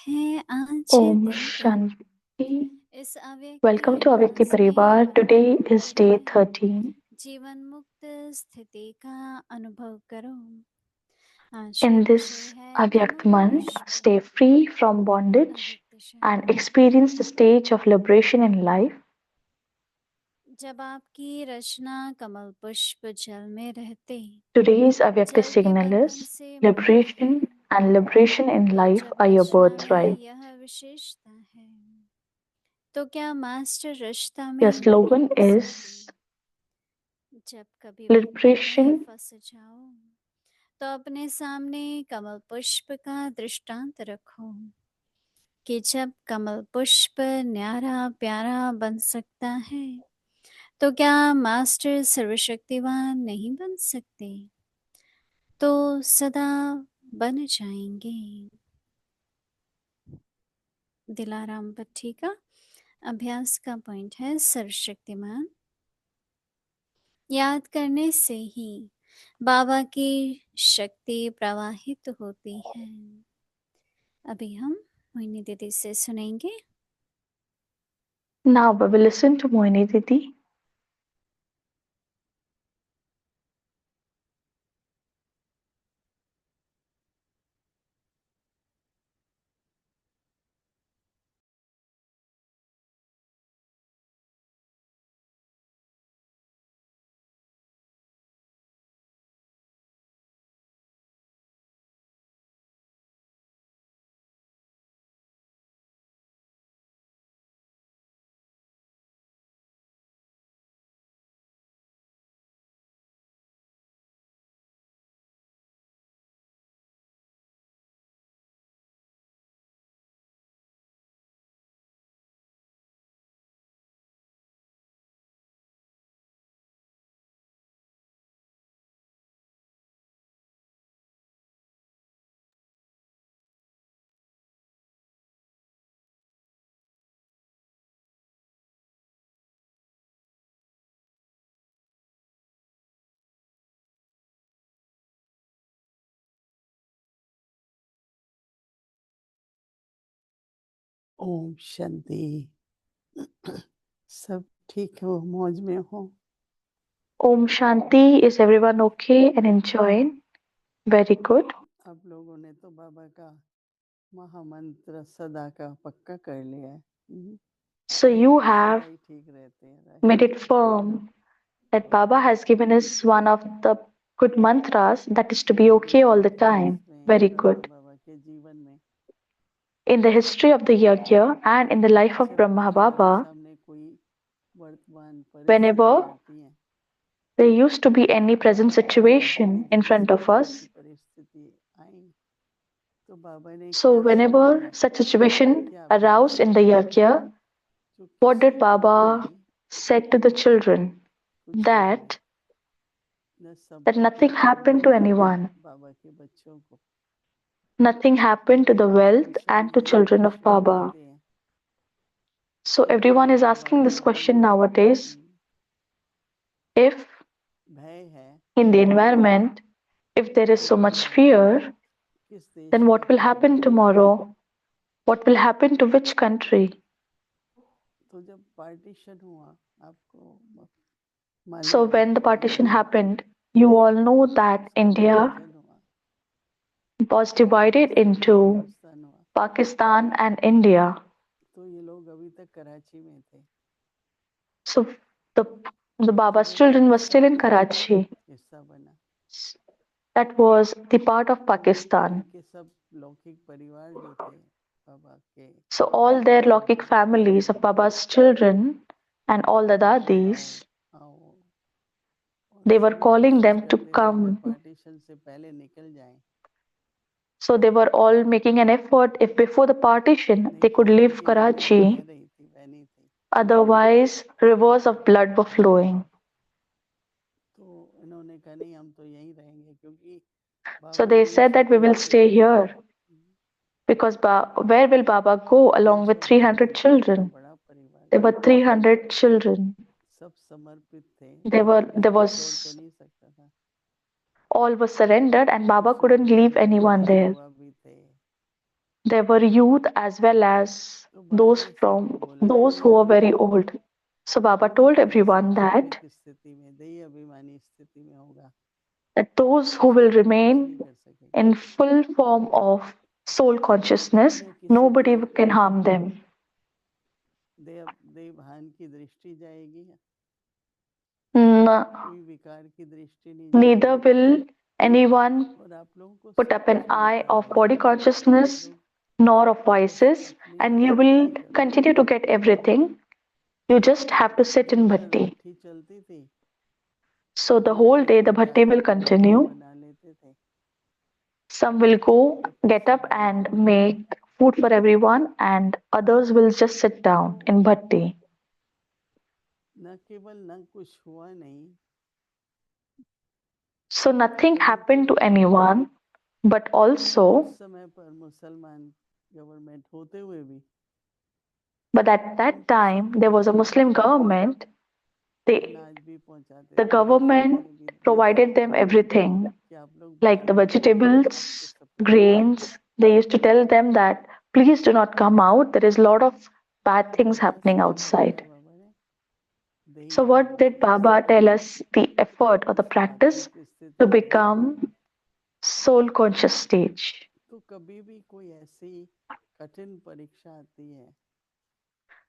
है आज Om दिल का। Shanti. इस अव्यक्ति Welcome to Avyakti आवाज में Parivar. बात Today is करते day हैं। 13. जीवन मुक्त स्थिति का अनुभव करो। आज का In विषय this है Avyakt कमल month, पुष्प। stay free from bondage अव्यक्त and शरण। experience the stage of liberation in life. जब आपकी रचना कमल पुष्प जल में रहते, Today's Avyakti जल के signal बंधन is से मुक्त है, liberation and liberation in तो life जब are your रचना में birthright. यह विशेषता है, तो क्या मास्टर रचता Your में नहीं slogan हो सकते। is जब कभी बंधन में liberation. फंस जाओ, तो अपने सामने कमल पुष्प का दृष्टांत रखो कि जब कमल पुष्प न्यारा प्यारा बन सकता है, तो क्या मास्टर सर्वशक्तिवान नहीं बन सकते। तो सदा बन जाएंगे। दिलाराम भट्टी का अभ्यास का पॉइंट है सर्वशक्तिमान। याद करने से ही बाबा की शक्ति प्रवाहित होती है। अभी हम मोहिनी दीदी से सुनेंगे। Now we will listen to Moini Didi. Om Shanti. सब ठीक हो, मौज में हो। Om Shanti. Is everyone okay and enjoying? Very good. आप लोगों ने तो बाबा का महामंत्र सदा का पक्का कर लिया है। So you सदा have ही ठीक रहते हैं, right? made it firm that Baba has given us one of the good mantras that is to be okay all the इतिहास time. में Very ब्रह्मा good. बाबा के जीवन में In the history of the Yajna and in the life of जब भी Brahma हमारे Baba, सामने कोई वर्तमान परिस्थिति whenever आती है, there used to be any present जब भी situation in किसी front of प्रकार की us, परिस्थिति आई, तो बाबा ने so क्या सलाह whenever दिया, such situation क्या अभ्यास aroused in the किया? Yajna, जो what किसी did को Baba भी said to the children? कुछ ना हो, That न that nothing संपत्ति को, happened to anyone, बाबा के बच्चों को। nothing happened to the आजकल wealth सभी and to लोग children of प्रश्न Baba. पूछते हैं So कि अगर everyone is बाबा asking का this question nowadays. If भय है, in the environment, if there is तो so क्या much होगा, fear, किस देश then में what will क्या happen होगा। tomorrow? What will happen to which country? तो जब पार्टीशन हुआ, आपको So मालूम है when the partition India happened, you all know that उसका India विभाजन हुआ, was divided पाकिस्तान और into हिंदुस्तान हुआ। Pakistan and India. तो ये लोग अभी तक कराची में थे, So the the तो Baba's वो children were still Pakistan in का Karachi. हिस्सा बना। That was the part of तो Pakistan. इनके सब लौकिक परिवार जो थे बाबा के So all their बच्चों Lokik के families दादी, of Baba's children and all the आओ dadis, आओ, और they were सभी calling कोशिश them to करते थे कि come. पार्टीशन से पहले निकल जाएं, So they were all making an effort if before the partition नहीं they तो could leave खून की नदियां बह Karachi, रही थी, बहनी थी। otherwise rivers of blood were flowing. तो इन्होंने कहा नहीं, हम तो यहीं रहेंगे, क्योंकि So बाबा they तीन said सौ that we will तीस stay बच्चे थे। here because where will Baba go तीन along सौ with तीस 300 बच्चे थे, तो children? बड़ा परिवार There था, were 300 children. सब समर्पित थे, There किसी छोड़ तो was नहीं सकता था। all was surrendered and Baba उसमें couldn't leave anyone बुआ there. बुआ भी थे, There were youth as well as तो बाबा ने सबको बोला those who कि were very old. So Baba पूरी told तरह से everyone आसुरिक स्थिति में दई अभिमानी स्थिति में होगा, that those who उसको will कोई कुछ remain नहीं कर सकेगा, in full form of soul consciousness, न किसी nobody की can harm them. देह भान की दृष्टि जाएगी, N- कोई विकार की दृष्टि नहीं Neither जाएगी। will anyone और आप लोगों को put सब up an कुछ eye मिलता of body रहेगा, आप consciousness लोग nor of बस voices, अपनी and you will भक्ति करो। continue to get everything. You just have to sit दिन in भर bhatti. भट्ठी चलती थी, So the whole दूसरे day the लोग bhatti जाकर will के भोजन continue. बना लेते थे, Some will go सबको get सब up बांटते and थे। make food for everyone, and others will just sit down तो in bhatti. न केवल न कुछ हुआ नहीं, So nothing happened परंतु to anyone, but उस also, समय पर मुसलमान गवर्नमेंट होते हुए भी but at that उनको सब time there कुछ was a मिलता Muslim था, government. They, अनाज भी पहुंचाते the थे, राशन government पानी भी दिया provided जाता them था everything, कि आप लोग like the बाहर मत निकलो, आपको vegetables, सप्लाई करेंगे। grains. They used to tell them that please do not come out. There is a lot of bad तो things क्या happening स्टेप outside. बताया बाबा ने? दही So what did अभिमानी Baba स्थिति, tell us? The effort or the उस practice आसुरिक to स्थिति में। become soul conscious stage. तो कभी भी कोई ऐसी कठिन परीक्षा आती है,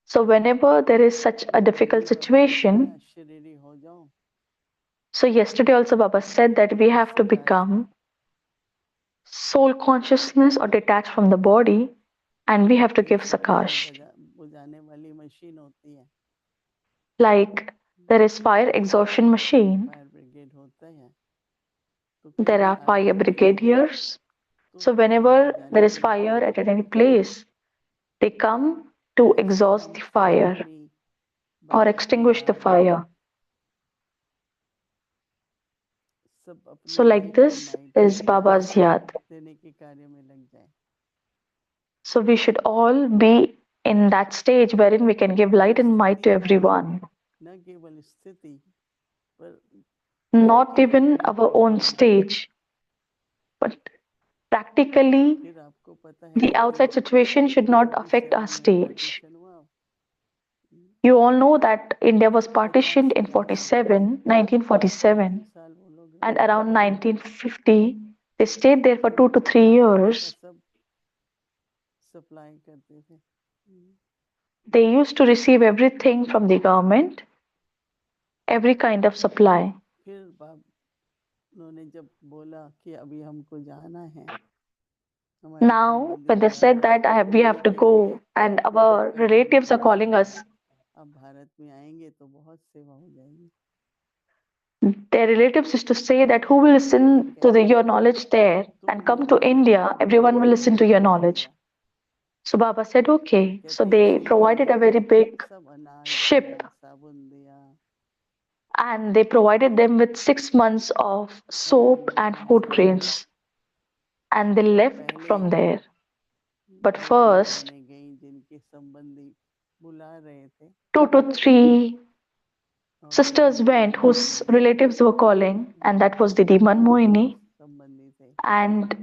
So whenever there is such a तो difficult यदि बाबा ने सुना situation, शरीरी हो जाओ, so yesterday also Baba said that we have to सकाश become soul consciousness or detached from the body, and we have to give जैसे आग sakash. बुझाने वाली मशीन होती है, Like there is fire exhaustion machine, fire brigade होता है, तो कहीं there भी are आग fire लग जाए brigadiers. तो So आग whenever बुझाने there is के लिए fire कौन at आता any है? place, they come to ऐसे exhaust हम the सब fire अपनी or बाबा की extinguish the याद, fire. सब So अपनी like लाइट को this is light Baba's yad. देने के कार्य में लग जाए। So we should all be in that stage wherein we can give light her and might स्थिति to में, everyone. न केवल स्थिति पर Not even प्रैक्टिकली our भी own होना। stage, but practically फिर आपको पता है the कि outside situation should not affect our 47 में stage. पार्टीशन हुआ, You all know that India was 50 partitioned in साल ऐसे 47, 3 1947, साल वो लोग and रहे, around 1950 they stayed there for तो 2 to 3 बाकी का years. सब सप्लाई करते थे। They used to receive everything from the government, every kind of supply. फिर बाप उन्होंने जब बोला कि अभी हमको जाना है, हमारे Now, संबंधी when they बुला said रहे हैं, that we have to भेजेंगे go and कि our आपका ज्ञान relatives are प्रकाश calling होगा, us, आप भारत में आएंगे तो बहुत सेवा हो जाएगी। their relatives used to say that who will ठीक listen है, to your knowledge there तो and come to उन्होंने India, everyone will listen to your भेज knowledge. दिया। So Baba said, okay. So कहते they 6 महीने provided a very big सब अनाज ship दिया, साबुन दिया, and they provided them with 6 months of soap सामान and दिया food सब दिया। grains, and they पर left पहले from there. But दो तीन first, बहनें गईं जिनके संबंधी बुला रहे थे, 2 to 3 और वो sisters दीदी went whose Manmohini, relatives were calling, and that was Didi उनके Manmohini संबंधी थे, and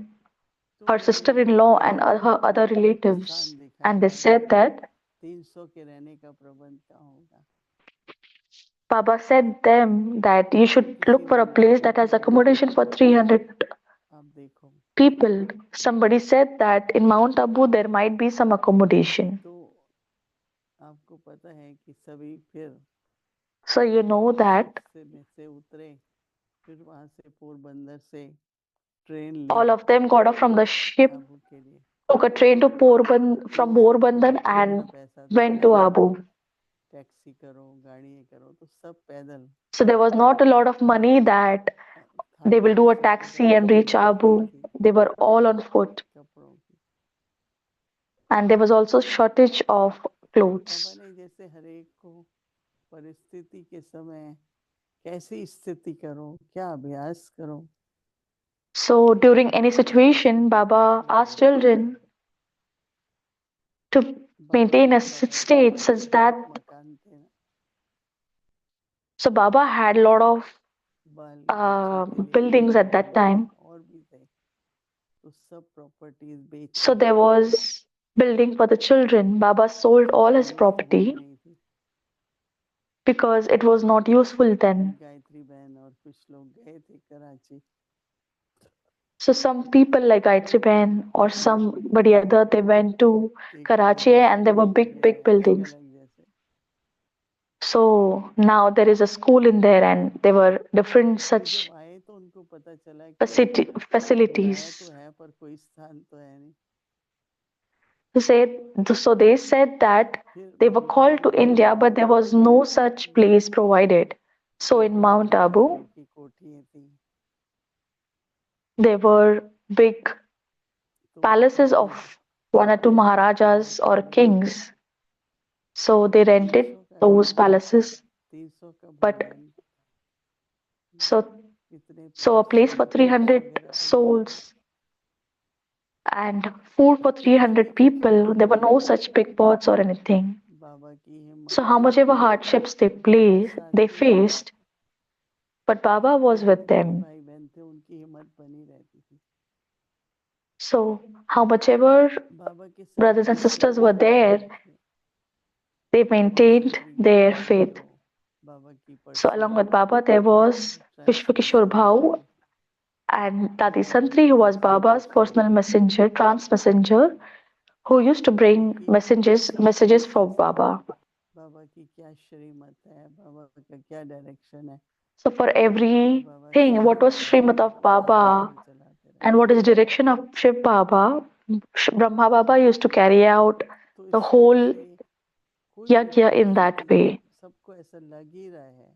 तो her उन्होंने sister-in-law and दिया, her other relatives. स्थान And दिखाया they बाबा said कि that 300 के रहने का प्रबंध क्या होगा। Baba said them that you तो should किसी look for ने a place that has accommodation for 300 आप देखो, people. Somebody said that in Mount Abu there might be some accommodation. तो आपको पता है कि सभी फिर So you know ship that से उतरे, फिर वहां से पोरबंदर से ट्रेन ली all of them got off from the ship, Abu के लिए। took a train to from 300 Porbandar जितना and पैसा था went to पैदल, Abu. टैक्सी करो, गाड़ी करो, तो सब पैदल। So there was not a lot of money that they खाने will की do a सबको taxi and व्यवस्था reach की गई Abu. थी, They were all on foot, कपड़ों की। and there was also shortage of Baba clothes. ने जैसे हर एक को परिस्थिति के समय कैसी स्थिति करो, क्या अभ्यास करो, So during any सब situation, Baba बच्चों asked को children to बाबा maintain के a शहर में state such that 5 मकान थे ना, so Baba had a lot of बाल बच्चों के लिए buildings at that कमरे time. और भी थे, तो सब प्रॉपर्टीज बेच So there was building for the children. Baba sold all his जाने की property हिम्मत नहीं थी। because it was not useful then. Gayatri बहन और कुछ लोग गए थे Karachi, So some people like Gayatri Ben or somebody other, they went to एक Karachi छोटा and there were स्कूल हो big, गया big है buildings. अलग जैसे। So now there is a school in there and there were different तो such जब आए तो उनको पता चला कि लाया facilities. तो है पर कोई स्थान तो है नहीं। To say, so they said that फिर they were mount called Abu to गए India, तो but there was no such place provided. So in बड़ी Mount बड़ी Abu, राजाओं की कोठियां थी, there were big तो palaces उनके of one or two Maharajas किराए or पे मिले। kings. So they rented 300 का those था, palaces. 300 का But भोजन, so इतने so a place for plates 300 वगैरह मिलते थे। souls and food for तो छोटी 300 छोटी people. There were बातें no such big pots or anything. बाबा की हिम्मत So how थी, much ever hardships साथ they थे। faced, but Baba और was with जितने भी them. भाई बहन थे उनकी हिम्मत बनी रहती थी। So how much ever बाबा के साथ brothers and कितने sisters were भी there, लोग थे, they और maintained Shabari their Gopal ji faith. तो बाबा की So along personal with Baba, there was Vishwakishore transmission Bhau थे, and जो Dadi बाबा Santri, के who was Baba's representation personal थे, messenger, trans messenger, who used to bring क्योंकि सब messages पूछते for थे Baba. बाबा की क्या श्रीमत है, बाबा का क्या डायरेक्शन है। So for तो बाबा everything, what was शांत Srimad of साधना Baba में चलाते and रहते what थे। is direction of Shiv Baba, Brahma Baba used to carry out तो the इस तरह whole से कोई भी yajna in that परिस्थिति जब way. सबको ऐसा लग ही रहा है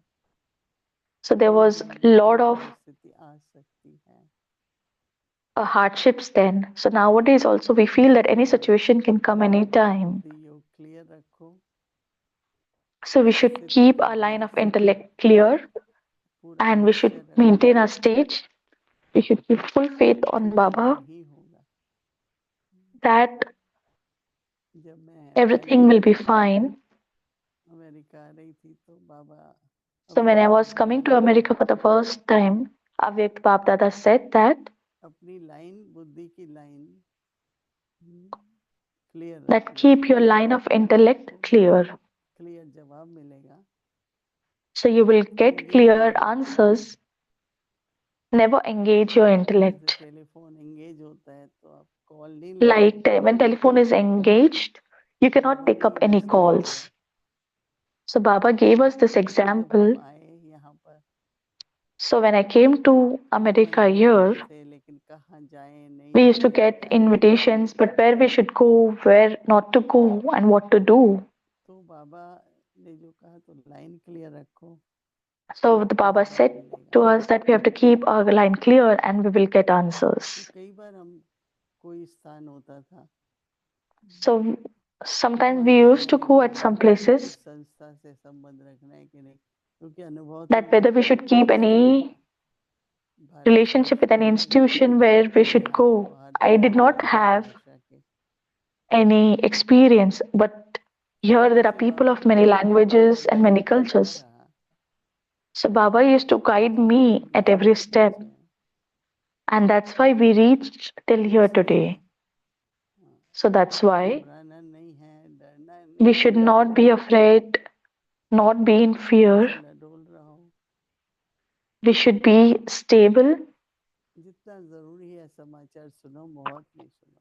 So there कोई was भी a मुश्किल lot of परिस्थिति आ सकती है। hardships then. So nowadays also we feel that any तो situation can come anytime. बुद्धि योग क्लियर रखो, So we should स्थिति keep का our line of अभ्यास intellect करो, clear पूरा and we should निश्चय रखो maintain our stage. We should keep full faith कि on होगा Baba ही होगा। that जब मैं पहली everything will be बार fine. अमेरिका आ रही थी तो बाबा So when I अव्यक्त बाप was दादा coming to ने America for the first time, Avyakt Bap Dada said that अपनी लाइन, बुद्धि की लाइन क्लियर that रखना, keep your line of intellect आपको clear. क्लियर जवाब मिलेगा। So you will get engage clear नहीं करना, answers. Never engage your जैसे intellect. टेलीफोन एंगेज होता है तो आप कॉल नहीं लगा Like सकते, when telephone is engaged, you cannot Baba pick ने up ही any मैसेज दिया। calls. So Baba gave us this तो जब example. हम आए यहाँ पर So when I came to America इन्वाइटेशंस here, थे, लेकिन कहाँ जाएं we नहीं used to जाएं get क्या करें। invitations, but where we should go, where not to go, and what to do. तो बाबा ने जो कहा तो लाइन क्लियर रखो, So the आपको Baba जवाब said मिलेगा। to us that we have to keep our line clear and we will get तो answers. कई बार हम कोई स्थान होता था So तो sometimes वहाँ we used जाना to है go कि at some नहीं, places उस संस्था से संबंध रखना है कि नहीं, क्योंकि अनुभव तो that नहीं whether we था should keep सिर्फ any Bharatvarsh relationship with any के नहीं, institution where we should यहाँ तो go. I did Bharat not और have भारतवर्ष के, any experience, but here थोड़ी there are C people Baba of की many कृपा से languages and many अनुभव चलता cultures. रहा, So Baba used to तो guide तब तक me at नहीं every पहुँचे step, हैं। and that's why we reached till तो here इसलिए today. So that's why घबराना नहीं है, डरना we नहीं should है, not be afraid, not be in fear. अचल अडोल रहो। We should be stable. जितना जरूरी है समाचार सुनो, बहुत नहीं सुनो।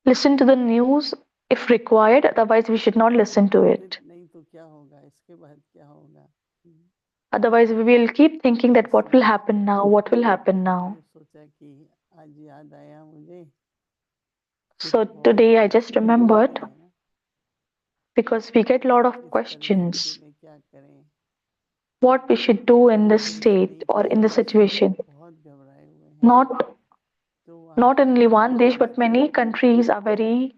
Listen to the news if required, otherwise, we should not listen to फिर it. नहीं तो क्या होगा, इसके बाद क्या होगा। Otherwise, we will keep thinking that what will इसलिए happen now, what will happen now. मैंने सोचा कि आज याद आया मुझे, So क्योंकि बहुत today I just प्रश्न पूछते remembered हैं ना, because we get a lot of इस परिस्थिति questions में क्या करें। what we should do in कई this देश, state एक or ही in this देश में situation. बहुत घबराए हुए हैं, Not तो वहाँ not पर only क्या one dish, but परिस्थिति many है, countries are very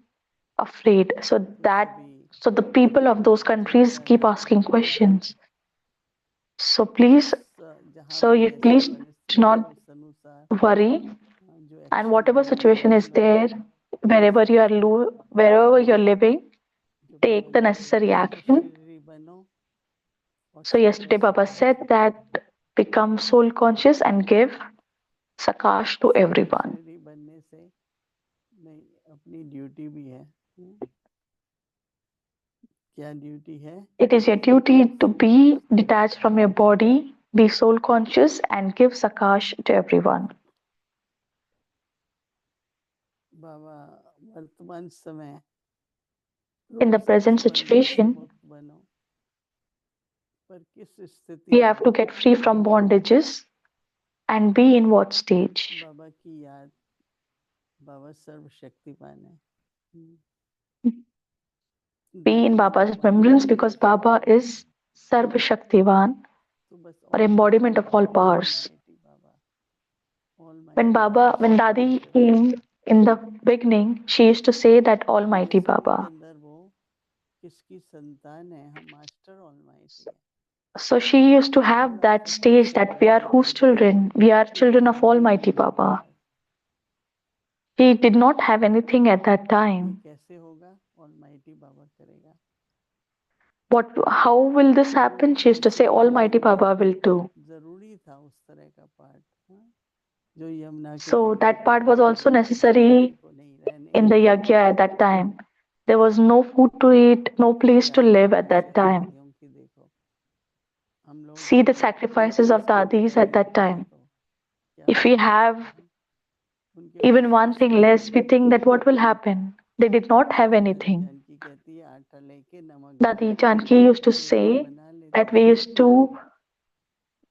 afraid. तो सभी So the people of those countries चिंता keep करते asking हैं। questions. So जिस please, जहाँ so भी you जैसी please do परिस्थिति है not उस अनुसार worry. जो And एक्शन whatever लेना है situation ले is लो, there, जिससे कि wherever you're living, जो take Baba the ji necessary कहते हैं action. अशरीरी बनो और So सबको yesterday Baba सकाश said दो। that become soul conscious and give Sakash to सब everyone. अशरीरी अपनी ड्यूटी भी है। क्या ड्यूटी है? It is your duty to be detached from your body, be soul conscious, and give Sakash to everyone. बाबा वर्तमान समय In the रोज किस present बंधन से situation, मुक्त बनो, पर किस स्थिति we में have to हो? get free from bondages and be in what stage? बाबा की याद, बाबा सर्वशक्तिमान है। Be in देखिए Baba's जब हम remembrance दादी because Baba is Sarva Shaktivan, तो बस or almighty embodiment of all Baba, powers. Almighty Baba, When almighty Baba when स्मरण Dadi करो। came in the beginning, she used to say that हमारे Almighty सबके Baba. अंदर वो किसकी संतान है? हम मास्टर ऑलमाइटी है। So she used to have बड़ा that फीलिंग stage से that we are बोलती whose थी वो, children? We are कुछ children था of भी नहीं Almighty उनके Baba. Pass. He did not have anything at that ये time. कैसे होगा? ऑलमाइटी बाबा करेगा। How will this तो वो happen? She used to say, कैसे Almighty Jeena Baba will do. जरूरी था, उस तरह का पार्ट। हाँ? जो यमुना के So तट पे that part was बैठ also के किसी necessary दूसरे को नहीं रहने in the देना। yagya at that time. There was no food to eat, no place to live at त्याग that देखो time. दादियों की, देखो हम लोग See the एक sacrifices चीज of की भी dadis at कमी that हो जाए time. तो क्या If we होगा? have उनके even पास one कुछ thing नहीं less, है। we think that what will happen? They did not have दादी anything. जानकी कहती है आटा लेके नमक डाल Dadi के Janki used to roti say बना लेते that we थे। used to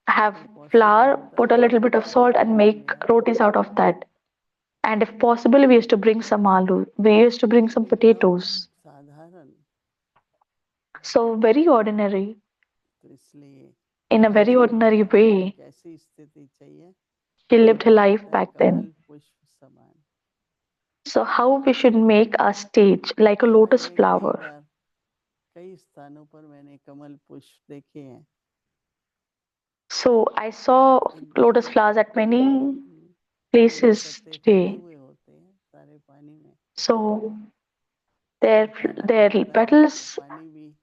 have तो पॉसिबल flour, होता put a था little bit of salt, आटा and बन make गया। rotis out of that. And if possible, we used to bring some aloo. We used to bring some एकदम potatoes. साधारण। So very ordinary, तो इसलिए in a very आज की ordinary दुनिया को way, कैसी स्थिति चाहिए? she lived her life कहता है back then. कमल पुष्प समान। So how we should make our stage like a दुनिया lotus में कई flower. बार कई स्थानों पर मैंने कमल पुष्प देखे हैं। So I saw एकदम lotus flowers at many उनके places पत्ते फैले today. हुए होते हैं सारे पानी में। So कोई their तालाब their होता है तो petals पानी भी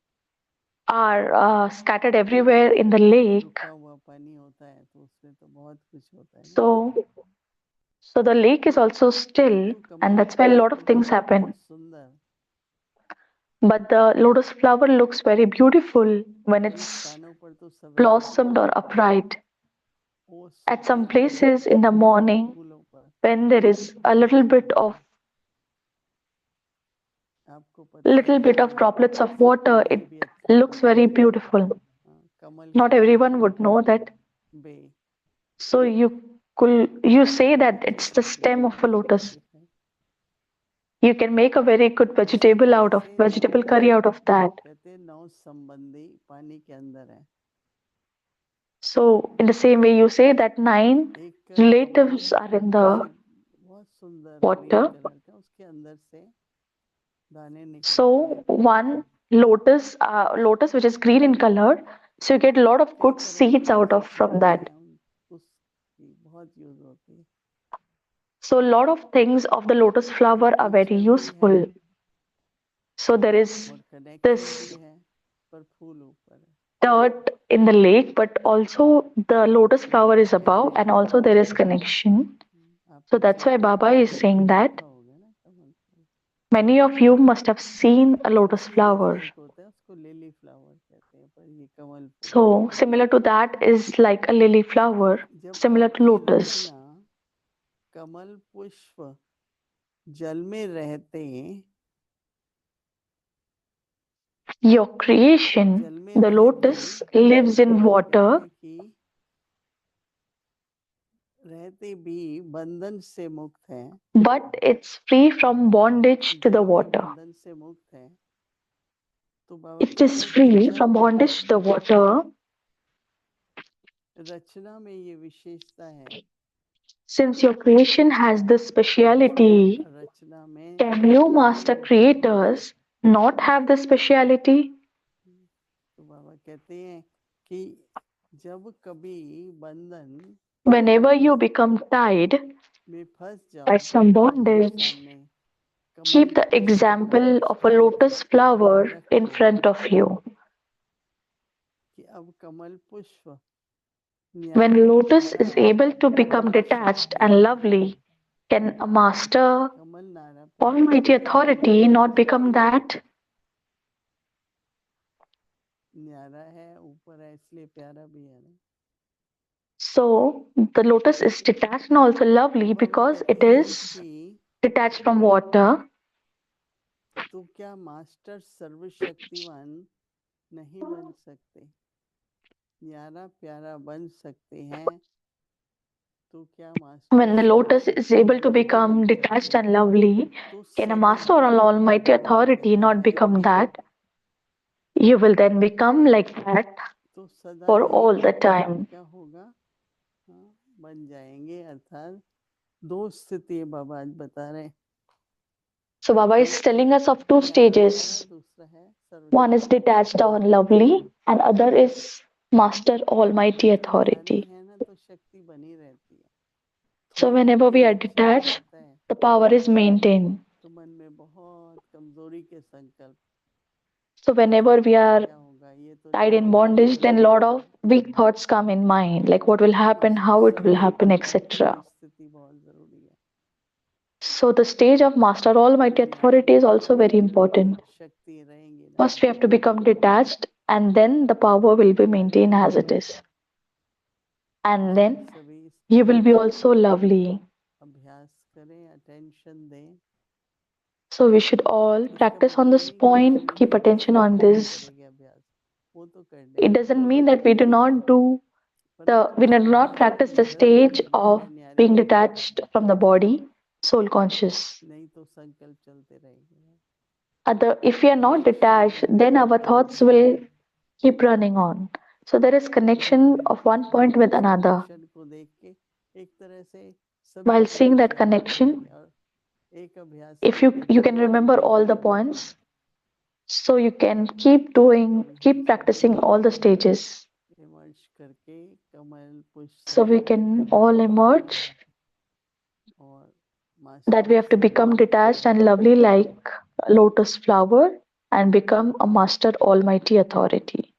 are scattered everywhere in the lake. रुका हुआ पानी होता है, तो उसमें तो बहुत कुछ होता है ना। So so the lake is also still, परंतु and Kamal that's where a lot पुष्प of things बहुत happen. सुंदर, But the lotus flower looks very beautiful when कई it's स्थानों पर तो सवेरे blossomed or upright. ओस At गिर some रही होती places है in the morning, फूलों पर, when there is a बहुत सुंदर। आपको पता little है bit of कि droplets of सबको water, बे it भी अच्छा looks लगता very है। beautiful. हाँ, कमल Not कहते हैं everyone would know that. Bay, So you say that अच्छी it's the लगती है stem of a lotus. देखने। You can make a very good इसी तरह से नौ, vegetable curry out of that. कहते हैं 9 संबंधी पानी के अंदर है। So in the same way, you say that 9 एक कमल relatives are in ऐसे the बहुत सुंदर ग्रीन water. कलर का, उसके अंदर से दाने निकलते हैं। So one lotus which is green in color, so you get a lot of कई good तरह की seeds out of benefits from होते that. हैं, उसकी बहुत यूज होती है। So a lot of things of the lotus flower are एकदम very जल भी है useful. So there is और कनेक्शन भी this है, पर फूल ऊपर है। dirt in the lake, but also the lotus जैसे flower is above, पहले and also there is connection. So आपने that's why सोसाइटी Baba में is कभी saying that देखा होगा ना कमल फूल। many of you must have seen a lotus उससे flower. जैसा एक होता है उसको लिली फ्लावर कहते हैं, पर ये कमल फूल है। So similar to that is like a lily flower, जब similar to आपकी lotus. रचना कमल पुष्प जल में रहते, Your creation, जल में the रहते, lotus, lives in कहते water, हैं कि रहते भी बंधन से मुक्त है। but it's free from bondage to the जल में water. बंधन से मुक्त है, तो बाबा It is कहते हैं कि free जब from bondage to the water. रचना में ये विशेषता है, Since your creation has this master speciality, रचना में can you, ये master विशेषता, creators, not have this speciality? तो बाबा कहते हैं कि जब कभी बंधन Whenever you become tied में फंस by जाओ तो some अपने bondage, सामने कमल keep the पुष्प का example of a दृष्टांत lotus flower in रखो front of you. कि अब कमल पुष्प When न्यारा lotus प्यारा is able to become बन detached सकते and हैं। lovely, can a master कमल नारा Almighty authority not become that? न्यारा है, ऊपर है, इसलिए प्यारा भी है ना। So the lotus is detached and also lovely और वो because it कहती है is कि detached from water. तो क्या मास्टर सर्वशक्तिवान नहीं बन सकते? न्यारा प्यारा बन सकते हैं, तो क्या master When the lotus is able to सर्वशक्तिवान नहीं become बन detached सकते? and lovely, तो can a सदा master or an almighty वो authority कहती not है become कि that? You will then become like that तो सदा for he all the time. क्या होगा? हाँ, बन जाएंगे। अर्थात दो स्थिति बाबा आज बता रहे हैं। So Baba is एक telling us of two न्यारा प्यारा, stages. दूसरा है One is detached and lovely, and other is master almighty तो न्यारी authority. है ना, तो शक्ति बनी रहती है। So थोड़ा whenever we are detachment detached, आता है the power is maintained. तो मन में बहुत कमजोरी के संकल्प, So whenever we are क्या होगा, ये तो tied in जाएगा, वो bondage, तो then lot जाएगा। of weak thoughts come in mind, like what will happen, master how it will happen, सर्वशक्तिवान की etc. भी स्थिति बहुत जरूरी है। So the stage of Master Almighty न्यारा Authority is प्यारा also very बनने पर important. शक्ति रहेंगी ना। First, we have to become detached, and then the power will be maintained as it is. And तो then सभी you इसका will be also lovely. अभ्यास करें, अटेंशन दें। So we should all इसका practice on मतलब this नहीं कि point, शुरू keep में attention on नहीं this. करेंगे अभ्यास, वो तो करने It हैं, doesn't mean that we do not do परंतु we do not अभ्यास की practice the जरूरत stage है। of न्यारे न्यारी being बनने के detached लिए, from the body, soul conscious. नहीं तो संकल्प चलते रहेंगे। Other, if we are not connection detached, है, then our thoughts will connection. keep running on. So there is connection of one point with उस another. कनेक्शन को देख के एक तरह से सभी While seeing that कनेक्शन याद connection, रहेंगे और एक अभ्यास if you सीखेंगे can remember all the points, so you can keep तो doing, हम keep सभी practicing all the stages. Emerge करके कमल पुष्प So we से can all emerge और that we master have to become detached and सर्वशक्तिवान lovely like a lotus flower and become a master almighty authority.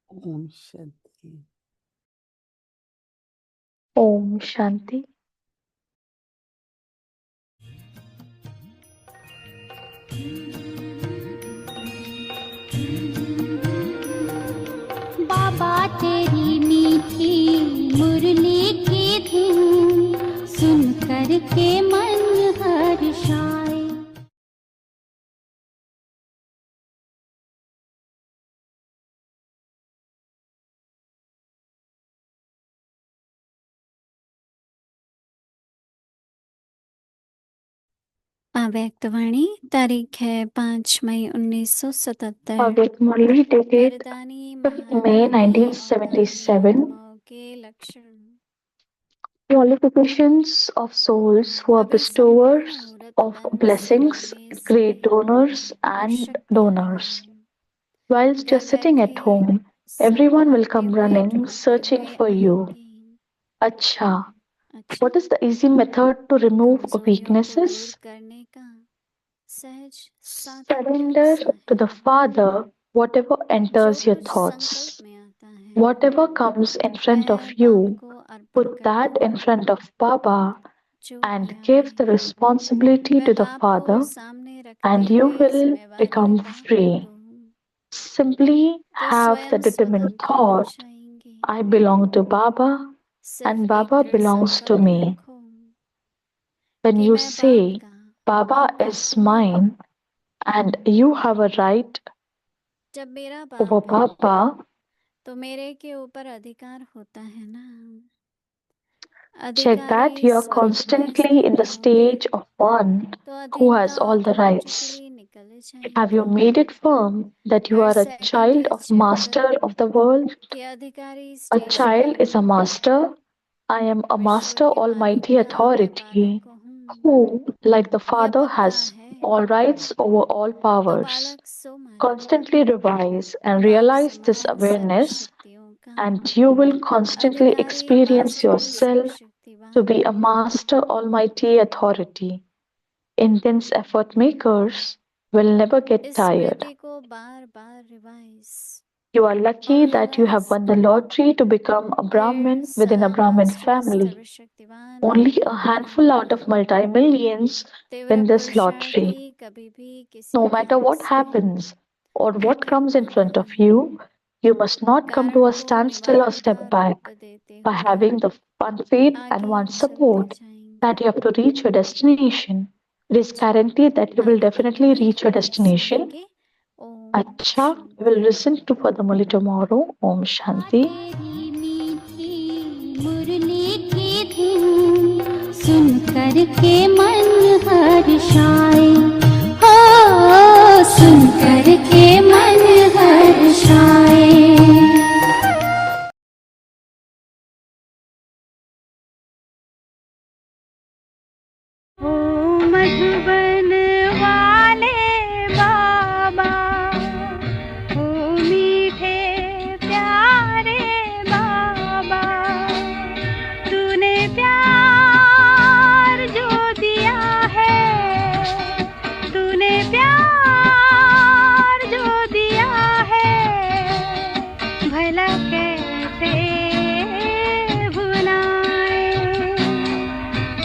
Om Shanti. Om Shanti. बाबा तेरी मीठी मुरली की करके मन हर्षाए। अव्यक्तवाणी तारीख है 5 मई 1977। Avyakt Murli, dated वरदानी 5th May महादानी अनादि 1977. धर्मों के लक्षण। Qualifications of souls who are अभी संपूर्ण bestowers मुहूर्त of बंद blessings, सेवा में great सभी donors, कर and सकते donors. हैं। Whilst you're घर sitting at बैठे home, सब everyone will भागते come हुए running, ढूंढते searching हुए for you. आएंगे। Acha, अच्छा, what is the easy method to remove कमजोरियों को दूर weaknesses? करने का सहज साधा Surrender रास्ता to है। the Father whatever जो enters your कुछ thoughts. संकल्प में आता है Whatever comes in front of वह you, बाप को अर्पण put कर that दो। in front of Baba जो and आया give the है responsibility वह to the बाप को Father, सामने रखते and you हुए will जिम्मेवारी become बाप को free. दो, Simply तो have the स्वयं determined स्वतंत्र हो thought, जाएंगे। I belong to Baba सिर्फ and एक Baba दृढ़ belongs to संकल्प me. रखो When कि you मैं बाप say, का Baba आपका is हूँ। mine and you have a right जब मेरा over बाप है Baba, तो मेरे के ऊपर अधिकार होता है ना। check अधिकारी that you are स्वर्ग में constantly स्थित in the होंगे stage of one तो who अधीनता has all और the राज्य के rights. लिए निकल Have you जाएंगे। made it firm that you her are a second child यह of चेक Master करो of the world? कि अधिकारी A स्टेज child पर is a master. I am a विश्व Master के मालिक Almighty का मैं Authority बालक हूँ। who, like the यह Father, पक्का has है all rights over all तो powers. बालक सो मालिक Constantly revise and बाप realize this समान सर्व awareness, शक्तियों का and you will constantly अधिकारी experience मास्टर yourself to सर्वशक्तिवान। be a Master Almighty Authority. Intense effort makers will never get इस tired. स्मृति को बार बार रिवाइज You are lucky और that you revise have won the करो। lottery to become a फिर Brahmin within a सदा Brahmin master family. सर्वशक्तिवान Only a बनते हुए handful रहेंगे। out of multi-millions तीव्र win this पुरुषार्थी lottery. कभी भी किसी No matter कारण what से happens or what थके comes in नहीं। front of you, you must not come to कारण a को standstill or निवारण का step back. रूप देते By हुए having the one faith and आगे one चलते support जाएंगे। that you have to reach your destination, it is अच्छा, guaranteed that you will आगे definitely देखेंगे reach your फिर destination. सुनेंगे। ओम Acha, we will Shanti. listen to Padamali tomorrow. Om Shanti. तेरी मीठी मुरली की धुन सुन कर के मन हर्षाए। हो सुन कर के मन हर्षाए। ओ मधुबन वाले बाबा, ओ मीठे प्यारे बाबा, तूने प्यार जो दिया है, तूने प्यार जो दिया है, भला कैसे भुलाए।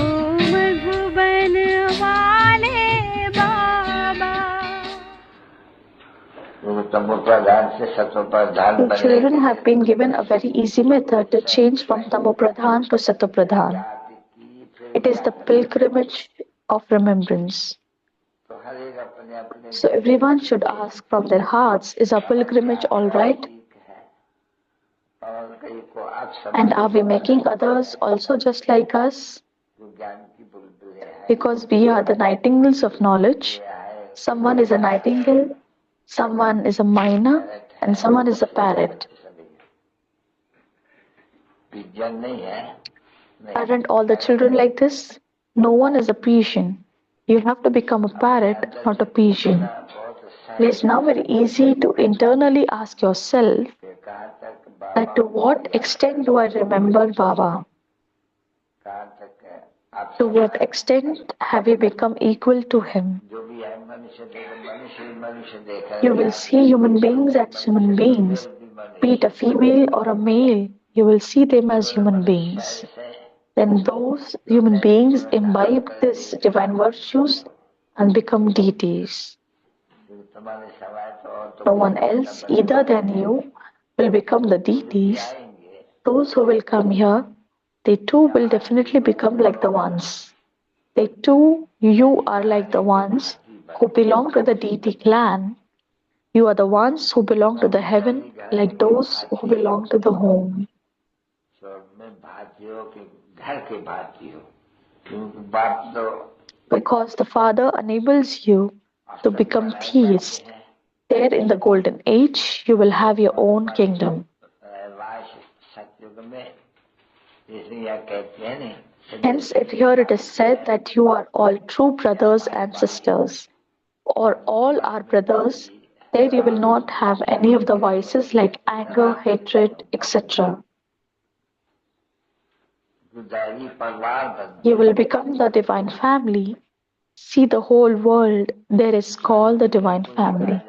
ओ मधुबन वाले बाबा। The children have been given a very easy method to change from Tamopradhan to Satopradhan. It is the pilgrimage of remembrance. So everyone should ask from their hearts, is our pilgrimage all right? And are we making others also just like us? Because we are the nightingales of knowledge. Someone is a nightingale, someone is a myna, and someone is a parrot. Aren't all the children like this? No one is a pigeon. You have to become a parrot, not a pigeon. It is now very easy to internally ask yourself that to what extent do I remember Baba? To what extent have we become equal to him? You will see human beings as human beings. Be it a female or a male, you will see them as human beings. Then those human beings imbibe these divine virtues and become deities. No one else, either than you, will become the deities. Those who will come here, they too will definitely become like the ones. They too, you are like the ones who belong to the deity clan. You are the ones who belong to the heaven, like those who belong to the home. Because the Father enables you to become theist. There in the golden age, you will have your own kingdom. Hence, if here it is said that you are all true brothers and sisters, or all are brothers, there you will not have any of the vices like anger, hatred, etc. You will become the divine family. See the whole world, there is called the divine family.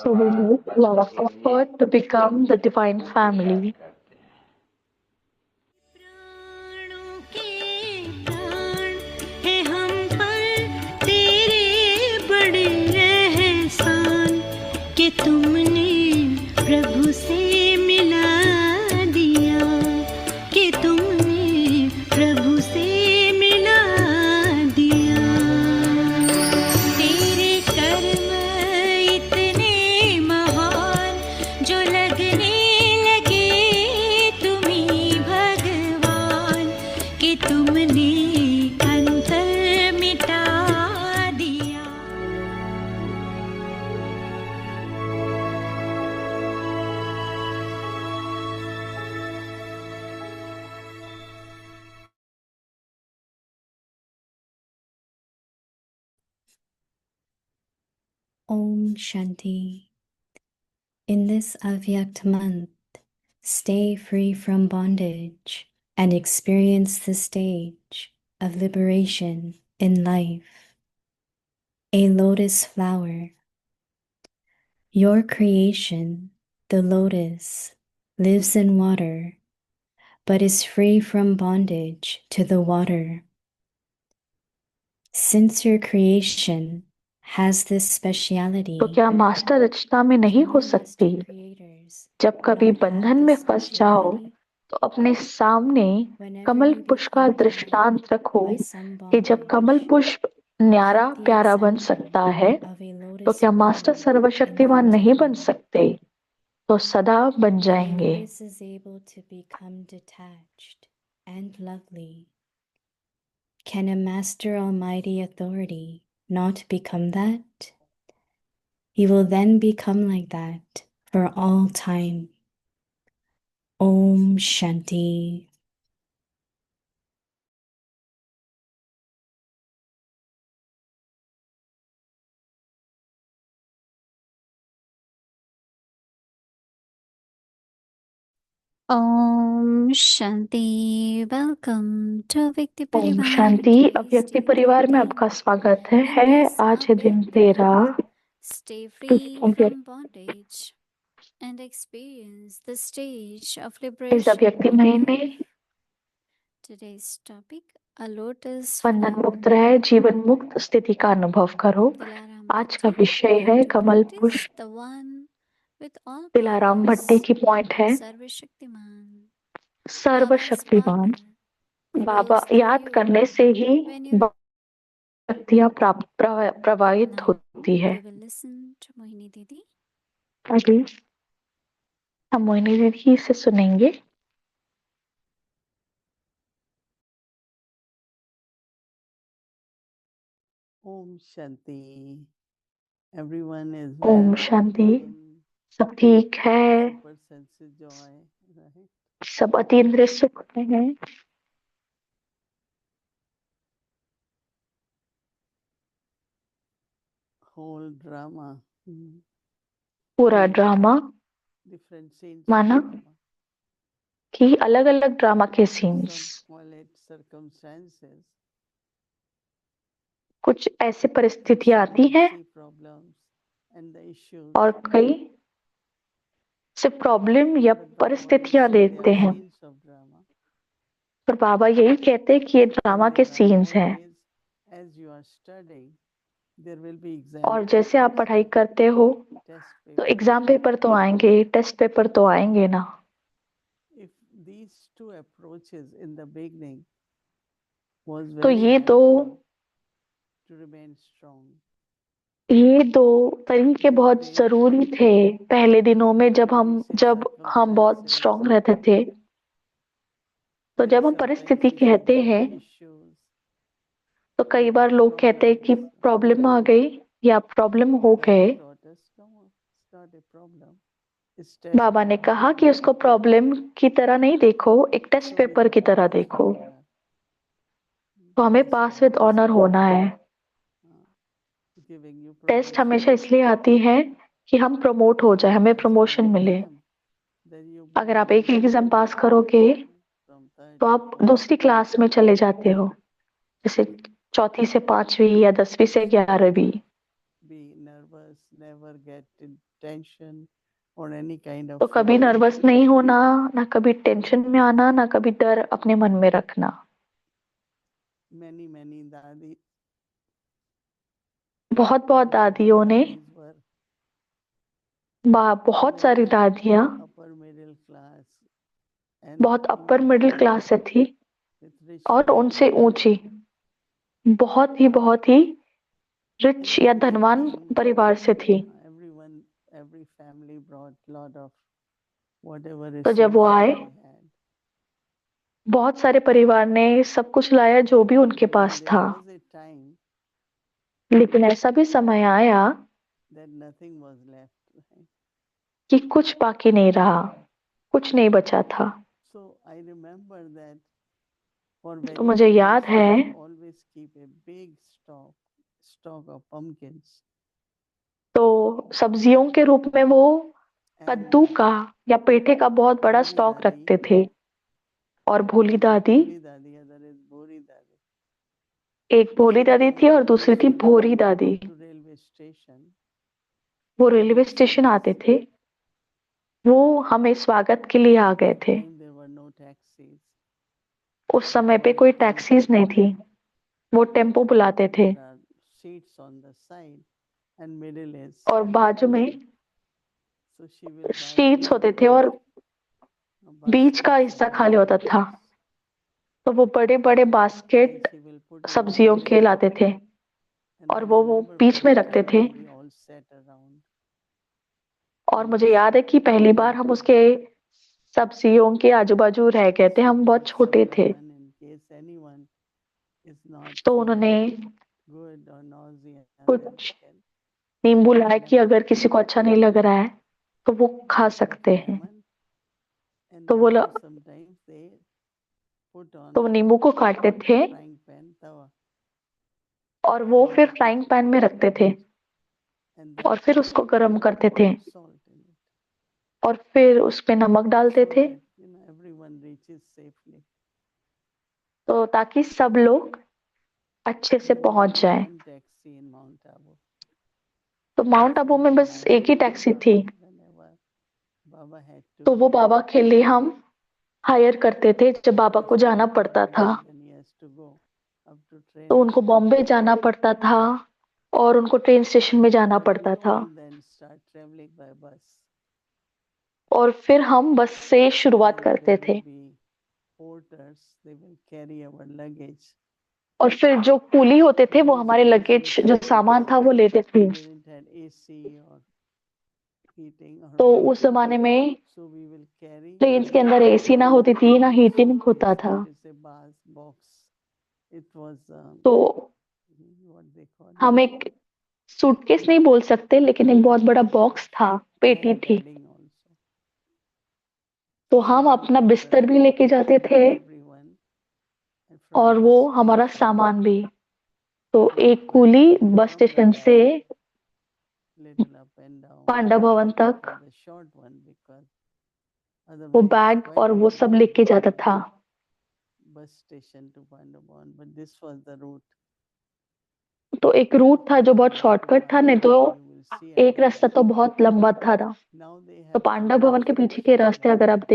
So we make a lot of effort to become the divine family. प्राणों के प्राण है हम पर तेरे बड़े एहसान कि तुमने प्रभु से मिला दिया कि तुमने प्रभु से मिला दिया तेरे कर्म इतने महान जो लगने लगे तुम्ही भगवान कि तुमने अंतर मिटा दिया Om Shanti. In this Avyakt month, stay free from bondage and experience the stage of liberation in life. A lotus flower. Your creation, the lotus, lives in water, but is free from bondage to the water. Since your creation has this speciality, तो क्या master रचना में नहीं हो सकती? जब कभी बंधन में फंस जाओ तो अपने सामने कमल पुष्प का दृष्टांत रखो कि जब कमल पुष्प न्यारा प्यारा बन सकता है तो क्या मास्टर सर्वशक्तिमान नहीं बन सकते? तो सदा बन जाएंगे. Can a master almighty authority not become that? He will then become like that for all time. Om Shanti. Om Shanti. Welcome to Vyakti Om Parivar. Shanti. Today's अव्यक्ति day परिवार में 13. आपका स्वागत है. In this आज है दिन Avyakt 13. month, stay free from bondage and experience the stage of इस liberation अव्यक्ति in महीने life. Today's topic, a lotus बंधन flower. मुक्त रहे, जीवन मुक्त स्थिति का अनुभव करो. Dilaram आज का Bhatti विषय है point to कमल practice पुष्प. the one with all Dilaram Bhatti powers, की पॉइंट है Sarvashaktiman. Baba's सर्वशक्तिमान. power बाबा flows याद through you करने से ही when you're. शक्तियाँ प्रवाहित Now होती है. we will listen to Mohini Didi. अभी हम मोहिनी दीदी से सुनेंगे. Om Shanti. Everyone is Om well. Shanti. In सब ठीक है. super senses joy, right? सब अतीन्द्रिय सुख में है. Whole drama. पूरा ड्रामा Different scenes. माना कि अलग अलग ड्रामा के scenes. Some call it circumstances. कुछ ऐसी परिस्थितियां आती हैं See problems and the issues. और कई सिर्फ प्रॉब्लम या But Baba परिस्थितियां always say देते they are हैं. scenes of drama. पर बाबा यही कहते हैं कि ये ड्रामा And के there are सीन्स हैं. always, as you are studying, there will be और exam जैसे आप papers, पढ़ाई करते हो test तो papers. एग्जाम पेपर तो आएंगे, टेस्ट पेपर तो आएंगे ना. If two approaches in the beginning was तो very ये दो helpful to remain strong. ये दो तरीके These बहुत days, जरूरी थे पहले दिनों में, जब when we say हम बहुत circumstances, स्ट्रांग रहते थे। तो then जब हम sometimes परिस्थिति we say कहते there हैं are issues, तो कई there बार are लोग कहते हैं कि problems. प्रॉब्लम आ गई या प्रॉब्लम हो गए। Baba taught us, no, it's not a problem. It's test बाबा ने paper. कहा कि उसको प्रॉब्लम की तरह नहीं देखो, एक टेस्ट So पेपर we की have to तरह pass with देखो। honor. तो हमें Test पास है, विद test ऑनर paper. होना है। Giving you टेस्ट हमेशा promotion. इसलिए आती है कि हम प्रमोट हो If जाए, you हमें pass प्रमोशन one मिले। exam, then you अगर move आप on एक to exam another pass class, करोगे from third तो to आप fourth. दूसरी क्लास में चले जाते हो, जैसे चौथी से पांचवी या 10वीं से 11वीं। Be nervous, never get in tension or any kind of तो कभी fear. नर्वस नहीं होना, ना कभी टेंशन में आना, ना कभी डर अपने मन में रखना। Many dadis, बहुत many दादियों ने, dadis were बहुत सारी very दादियाँ upper middle class and बहुत अपर even मिडिल higher क्लास से थी with rich और उनसे family. ऊंची, बहुत ही रिच And या every धनवान time परिवार से थी। every family brought lot of whatever तो जब वो resources आए, they had. बहुत सारे परिवार ने सब कुछ लाया जो भी उनके But पास then there था। was a time लेकिन ऐसा भी समय आया that nothing was left. Right? कि कुछ बाकी नहीं रहा, कुछ नहीं बचा था। So I remember that for तो मुझे याद vegetables, है, they would always keep a big stock of pumpkins. तो सब्जियों के रूप में वो And कद्दू का या पेठे का बहुत बड़ा Bholi स्टॉक Dadi, रखते थे। और भोली one is दादी, Bholi Dadi, other is Bhori Dadi. एक भोली So दादी they थी would और दूसरी थी always भोरी दादी। come to railway station वो to railway station receive us. आते थे, वो हमें स्वागत के लिए आ गए That थे। time there were no taxis. उस They समय call पे it कोई tempo. टैक्सीज नहीं थी, वो टेम्पो बुलाते थे। There are seats on the side and middle is. और बाजू में So she will buy sheets होते थे और बीच का baskets हिस्सा of खाली होता था। vegetables. तो वो बड़े बड़े And basket she will put in the सब्जियों के middle. लाते थे And और I वो remember बीच में first रखते time थे। when we all sat around और on the मुझे याद है seat कि to पहली बार receive हम her. उसके सब्जियों के आजू बाजू रह गए थे, She हम बहुत brought छोटे some थे। lemon in case anyone is not तो feeling उन्होंने good or nausea, then they कुछ can नींबू put लाया कि lemon. अगर किसी को अच्छा नहीं लग रहा है तो वो खा They put सकते हैं। lemon and तो वो also sometimes they put on तो वो नींबू को काटते थे frying pan tawa और वो and फिर they put फ्राइंग पैन में रखते थे and they और फिर उसको गर्म करते थे salt in it और फिर उसमें नमक डालते so थे, that everyone reaches safely. तो ताकि सब लोग अच्छे से Then there पहुंच was जाए। one taxi in Mount Abu. तो माउंट So आबू में we बस एक hired he for taxi Baba थी, whenever Baba had to तो वो go. बाबा के लिए हम हायर करते थे जब बाबा He को has to जाना go to पड़ता था। Bombay, then he has to go up to तो train उनको बॉम्बे station. जाना पड़ता था और उनको ट्रेन स्टेशन में जाना But पड़ता we था। all then start traveling by bus. और फिर हम बस से शुरुआत And करते there थे। will be porters, they will carry our luggage. और फिर जो कूली होते थे But वो those हमारे days लगेज in जो trains, सामान था वो लेते थे। we didn't have AC or heating or तो anything. उस जमाने में So we will carry train के our अंदर एसी ना होती थी, ना हीटिंग होता suitcase, था। that is a box. It was तो what they call it, हम एक सूटकेस नहीं बोल सकते, लेकिन एक बहुत बड़ा बॉक्स था, पेटी and थी। bedding also. तो So हम we अपना put बिस्तर भी लेके जाते थे everyone and from और the वो हमारा station सामान भी। तो they एक put कूली us बस from the स्टेशन से back little up and down पांडा भवन तक for the short one because वो otherwise बैग quite और a वो सब लेके जाता था। bus station to Pandavan, but this was the route. तो एक रूट था जो बहुत Pandavan to शॉर्टकट था, नहीं तो Pandavan, you will see एक रास्ता तो everywhere. बहुत लंबा था। Now they तो have पांडा some भवन के पीछे के construction रास्ते अगर done. आप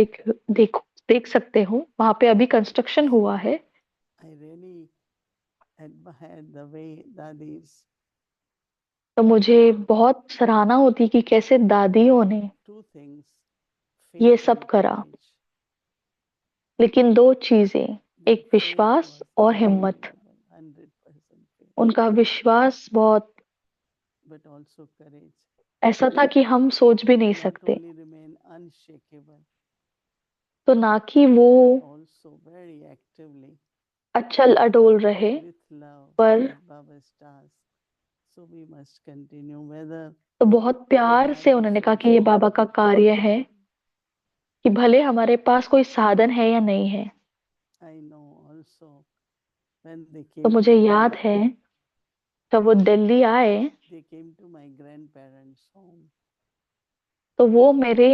देख सकते हो, वहां पे अभी कंस्ट्रक्शन हुआ है। I really admire the way dadis तो मुझे बहुत सराहना होती कि कैसे दादियों ने two things, ये faith सब and करा। courage. लेकिन दो चीजें, their एक faith विश्वास was और हिम्मत। unbelievable, 100% faith, उनका विश्वास बहुत but also courage. ऐसा था कि हम सोच भी नहीं Not सकते। only remain unshakable, तो ना कि वो but also very actively अचल अडोल रहे, with love, पर as Baba stars. So we must continue whether तो बहुत प्यार have से the उन्होंने कहा कि ये sources बाबा का or कार्य not. है कि भले हमारे पास कोई साधन है या नहीं है। I know also when they तो came मुझे to याद Delhi, है जब वो दिल्ली आए they came to my grandparents' home. तो वो मेरे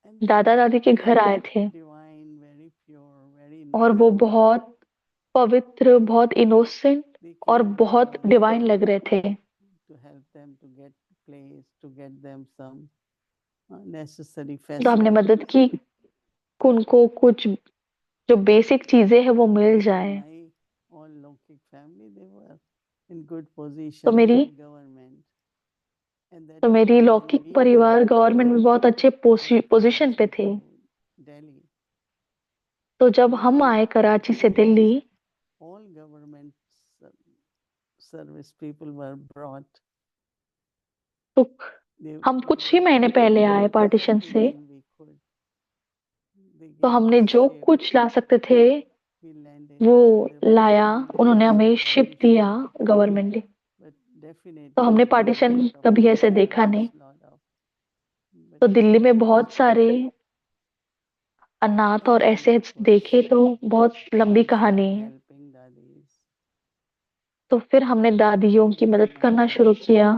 And they दादा looked दादी के घर very आए थे, divine, very pure, very और वो innocent. बहुत पवित्र, बहुत इनोसेंट They और came बहुत because डिवाइन लग रहे थे। to help them to get place, to get them some necessary तो हमने मदद facilities. की कि उनको कुछ जो बेसिक चीजें हैं वो मिल And जाए। my all Lokik family, they were in good तो position मेरी in government. And that तो is मेरी why when लौकिक we परिवार came गवर्नमेंट में बहुत अच्छे from पोजीशन पे Karachi थे। to Delhi, तो जब we हम felt आए कराची से happy Delhi, as all government service people were brought. तो They हम कुछ ही gave महीने पहले आए पार्टीशन से, everything we could. They तो gave हमने us जो ship. कुछ ला सकते थे We landed. वो There was लाया, no उन्होंने हमें leadership शिप दिया partition, गवर्नमेंट ने। but तो definitely हमने there were partition lot of कभी ऐसे देखा नहीं। orphans, lot of. तो But दिल्ली में still, बहुत सारे अनाथ और and then ऐसे of course देखे, तो बहुत लंबी we कहानी start है। helping daddies. तो फिर हमने दादियों And की they मदद करना शुरू reminded, किया।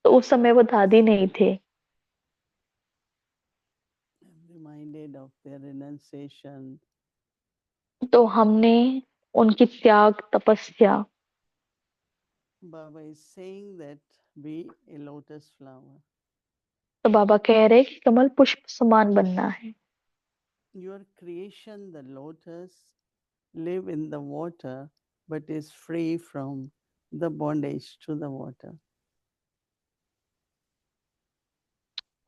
तो उस समय वो दादी नहीं थे, reminded of their renunciation. तो हमने उनकी त्याग तपस्या। Baba is saying that be a lotus flower. तो बाबा कह रहे कि कमल पुष्प समान बनना है। Your creation, the lotus, live in the water, but is free from the bondage to the water.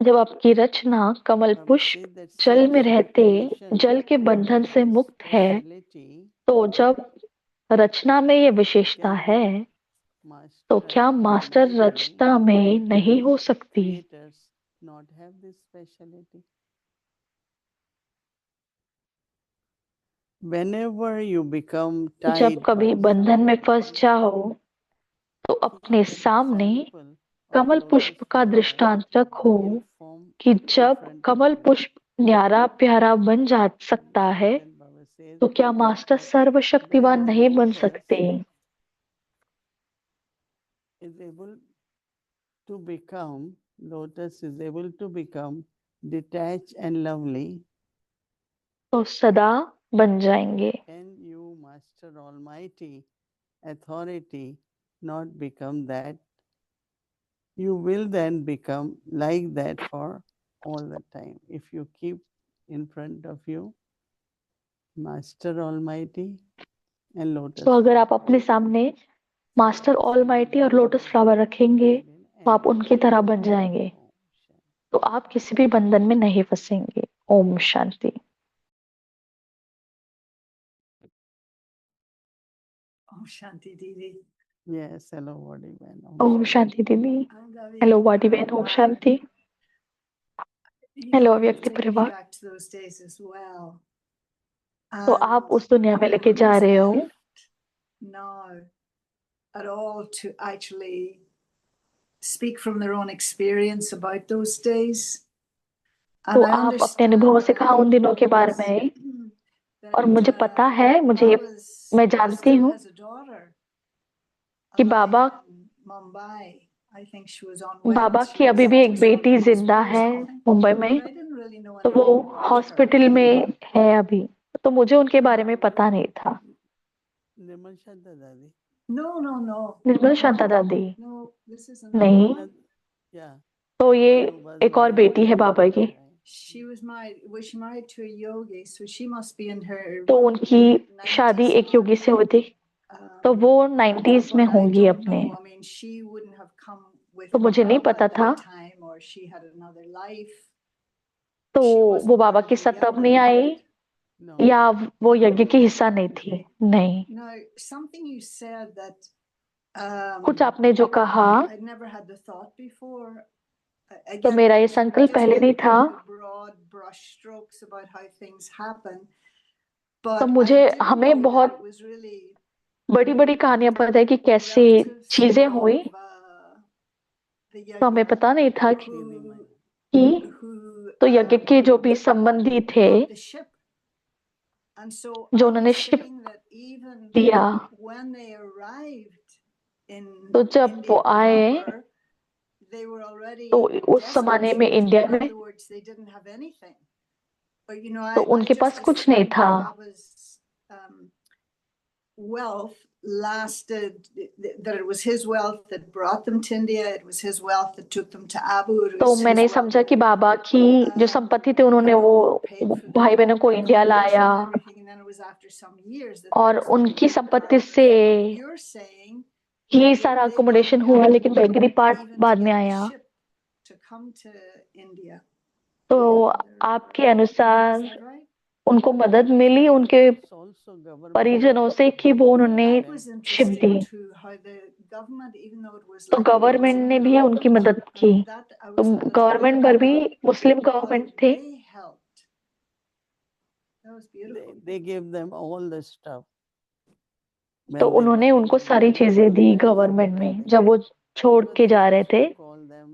जब आपकी रचना कमल Baba पुष्प said that जल में since your रहते creation जल के बंधन has से this मुक्त है, speciality, तो जब रचना में ये विशेषता can है, the तो Master क्या मास्टर Almighty रचना में नहीं हो सकती? creators not have this speciality? Whenever you become जब tied कभी by बंधन में something, फंस जाओ, तो अपने keep an सामने example of कमल lotus पुष्प का flower दृष्टांत रखो in form कि in जब front of कमल you. पुष्प न्यारा प्यारा बन जा सकता है, Then Baba says तो क्या मास्टर that सर्वशक्तिवान when the नहीं बन lotus सकते? is able to become, lotus is able to become detached and lovely, तो सदा बन जाएंगे। and you, Master Almighty, authority, not become that, you will then become like that for all the time. If you keep in front of you Master Almighty and Lotus तो अगर flower. आप अपने सामने master almighty और lotus flower रखेंगे, तो आप उनकी तरह बन जाएंगे, तो आप किसी भी बंधन में नहीं फंसेंगे। ओम Shanti. Om Shanti Didi. Yes, hello, Vadi Ben. Om Shanti दीदी। I'm Gavi. हेलो वाडी बहन, Om Shanti. You hello know, you're अव्यक्त taking me परिवार। back to those days as well. तो And आप उस दुनिया में no लेके one जा is रहे हो। left now at all to actually speak from their own experience about those days. तो And I आप अपने अनुभवों से कहा उन दिनों के बारे में, और मुझे पता है, मुझे मैं जानती हूँ as a daughter कि alive Baba in Mumbai. I think she was Baba unwell. की अभी भी एक बेटी जिंदा है मुंबई में, But I didn't really know तो वो anything about her. हॉस्पिटल में है अभी, तो मुझे उनके बारे में पता नहीं था। Nirmal Shanta Dadi. No, no, no. निर्मल शांता दादी No, this isn't. नहीं, Yeah. तो ये One who was एक और married बेटी to है a बाबा yogi, की। right? She was married to a yogi, so she must be in her. तो उनकी शादी 90s एक योगी से हुई थी, तो वो 90s में but I होंगी don't अपने। know. I mean, she wouldn't have come with तो मुझे नहीं Baba पता at था, that time, or she had another life. तो She वो wasn't बाबा part के of the साथ तब younger नहीं आई, part. No. या वो यज्ञ की हिस्सा नहीं थी? नहीं। Now, something you said that कुछ आपने जो कहा I'd never had the thought before. तो मेरा ये संकल्प पहले नहीं था, broad brush strokes about how things happen. तो But मुझे I didn't know हमें that बहुत it was really बड़ी बड़ी कहानियां पता है कि कैसे relatives चीजें हुई, of, the तो हमें Yagya पता नहीं था who कि तो यज्ञ के जो भी संबंधी थे bought the ship. And so जो I उन्होंने was ship saying that even दिया, when they arrived in तो जब India वो आए proper, they were already तो उस जमाने में destitute. इंडिया In में other words, they didn't have anything. But you know, तो I उनके पास just कुछ नहीं assumed था। that Baba's wealth lasted, that it was his wealth that brought them to India, it was his wealth that took them to Abu, it तो was मैंने his wealth समझा कि बाबा की जो संपत्ति थी उन्होंने वो paid for भाई the बहनों को इंडिया accommodation लाया, and everything, and then it was after some years that और there was उनकी संपत्ति but से you're saying ही that सारा they अकोमोडेशन got हुआ, help लेकिन बेगरी पार्ट even to बाद में get the आया। ship to come to India. तो आपके अनुसार Is that right? उनको मदद मिली उनके It's also government. परिजनों से कि वो उन्होंने That was ship the, interesting too, how the government, even though it was तो like it was गवर्नमेंट ने भी India, उनकी मदद की। that I तो was a little गवर्नमेंट पर भी मुस्लिम how गवर्नमेंट थे, they helped. That was beautiful. They gave them all the stuff. तो when they उन्होंने were उनको leaving सारी India, चीजें दी everything गवर्नमेंट में, they- जब वो छोड़ Even के they जा रहे used थे। to call them,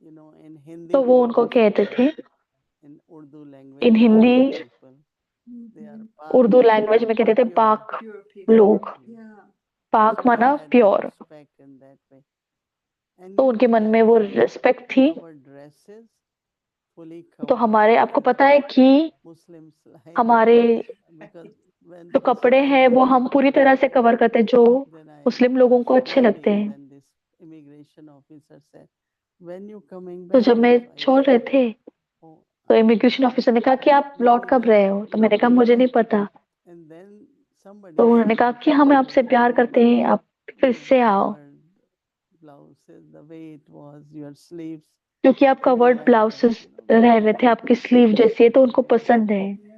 you know, in Hindi तो वो they उनको refer कहते to थे in Urdu language, in Hindi people. They are Pak, Urdu language में कहते थे pure. पाक Pure people. लोग, Yeah. पाक So they माना had that pure. respect in that way. And तो you उनके know मन that में वो रिस्पेक्ट थी। our dresses fully तो cover हमारे, आपको as पता है कि Muslims like, हमारे because when जो this कपड़े time हैं वो हम happened, पूरी तरह से कवर करते हैं, जो then I मुस्लिम लोगों को was अच्छे लगते waiting, हैं। then this immigration officer said, when you coming तो back? जब मैं So I छोड़ रहे said, थे oh, तो I इमिग्रेशन don't ऑफिसर ने कहा कि आप know. लौट कब रहे हो? तो मैंने कहा मुझे नहीं पता। And then somebody तो उन्होंने said कहा that कि हम आपसे प्यार करते हैं, आप फिर your से आओ, covered blouses, the way it was, your sleeves, क्योंकि आप and they covered like ब्लाउसेस that, you know, रह रहे थे, आपकी स्लीव जैसी है, तो उनको पसंद है। Yeah.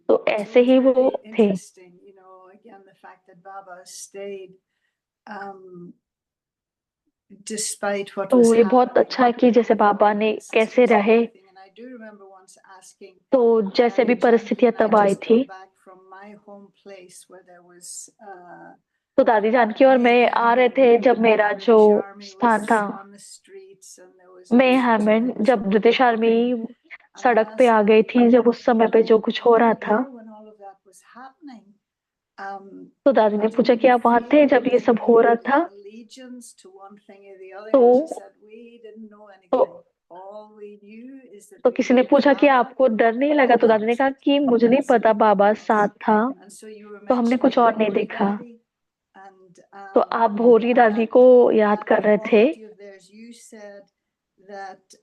तो So ऐसे it was ही वो really थे। interesting, you know, again, the fact that Baba stayed despite what तो was ये बहुत happening. अच्छा है कि जैसे बाबा ने कैसे रहे। And I do remember once asking, तो जैसे भी Janki परिस्थितियां and I तब आई just थी, come back from my home place where there was तो दादी जानकी और मैं आ रहे थे जब मेरा जो British Army स्थान था, was on the streets and there was मैं all sorts of हैमन, things जब going British on. Army And I सड़क पे asked आ them, गई थी, जब उस समय पे जो कुछ हो "Were रहा you था, there when all of that was happening?" तो दादी ने पूछा Didn't कि you आप वहां feel थे that जब ये there सब was हो रहा था? allegiance to one thing or the other? तो And she said, "We didn't know anything. All we knew is that तो we किसी were ने with पूछा कि Baba आपको डर नहीं लगा? तो दादी ने कहा कि मुझे नहीं पता, बाबा साथ था, And so you were तो हमने कुछ mentioning और नहीं Bhori देखा। Daddy and तो आप भोरी दादी को याद कर रहे थे quality of theirs. You said that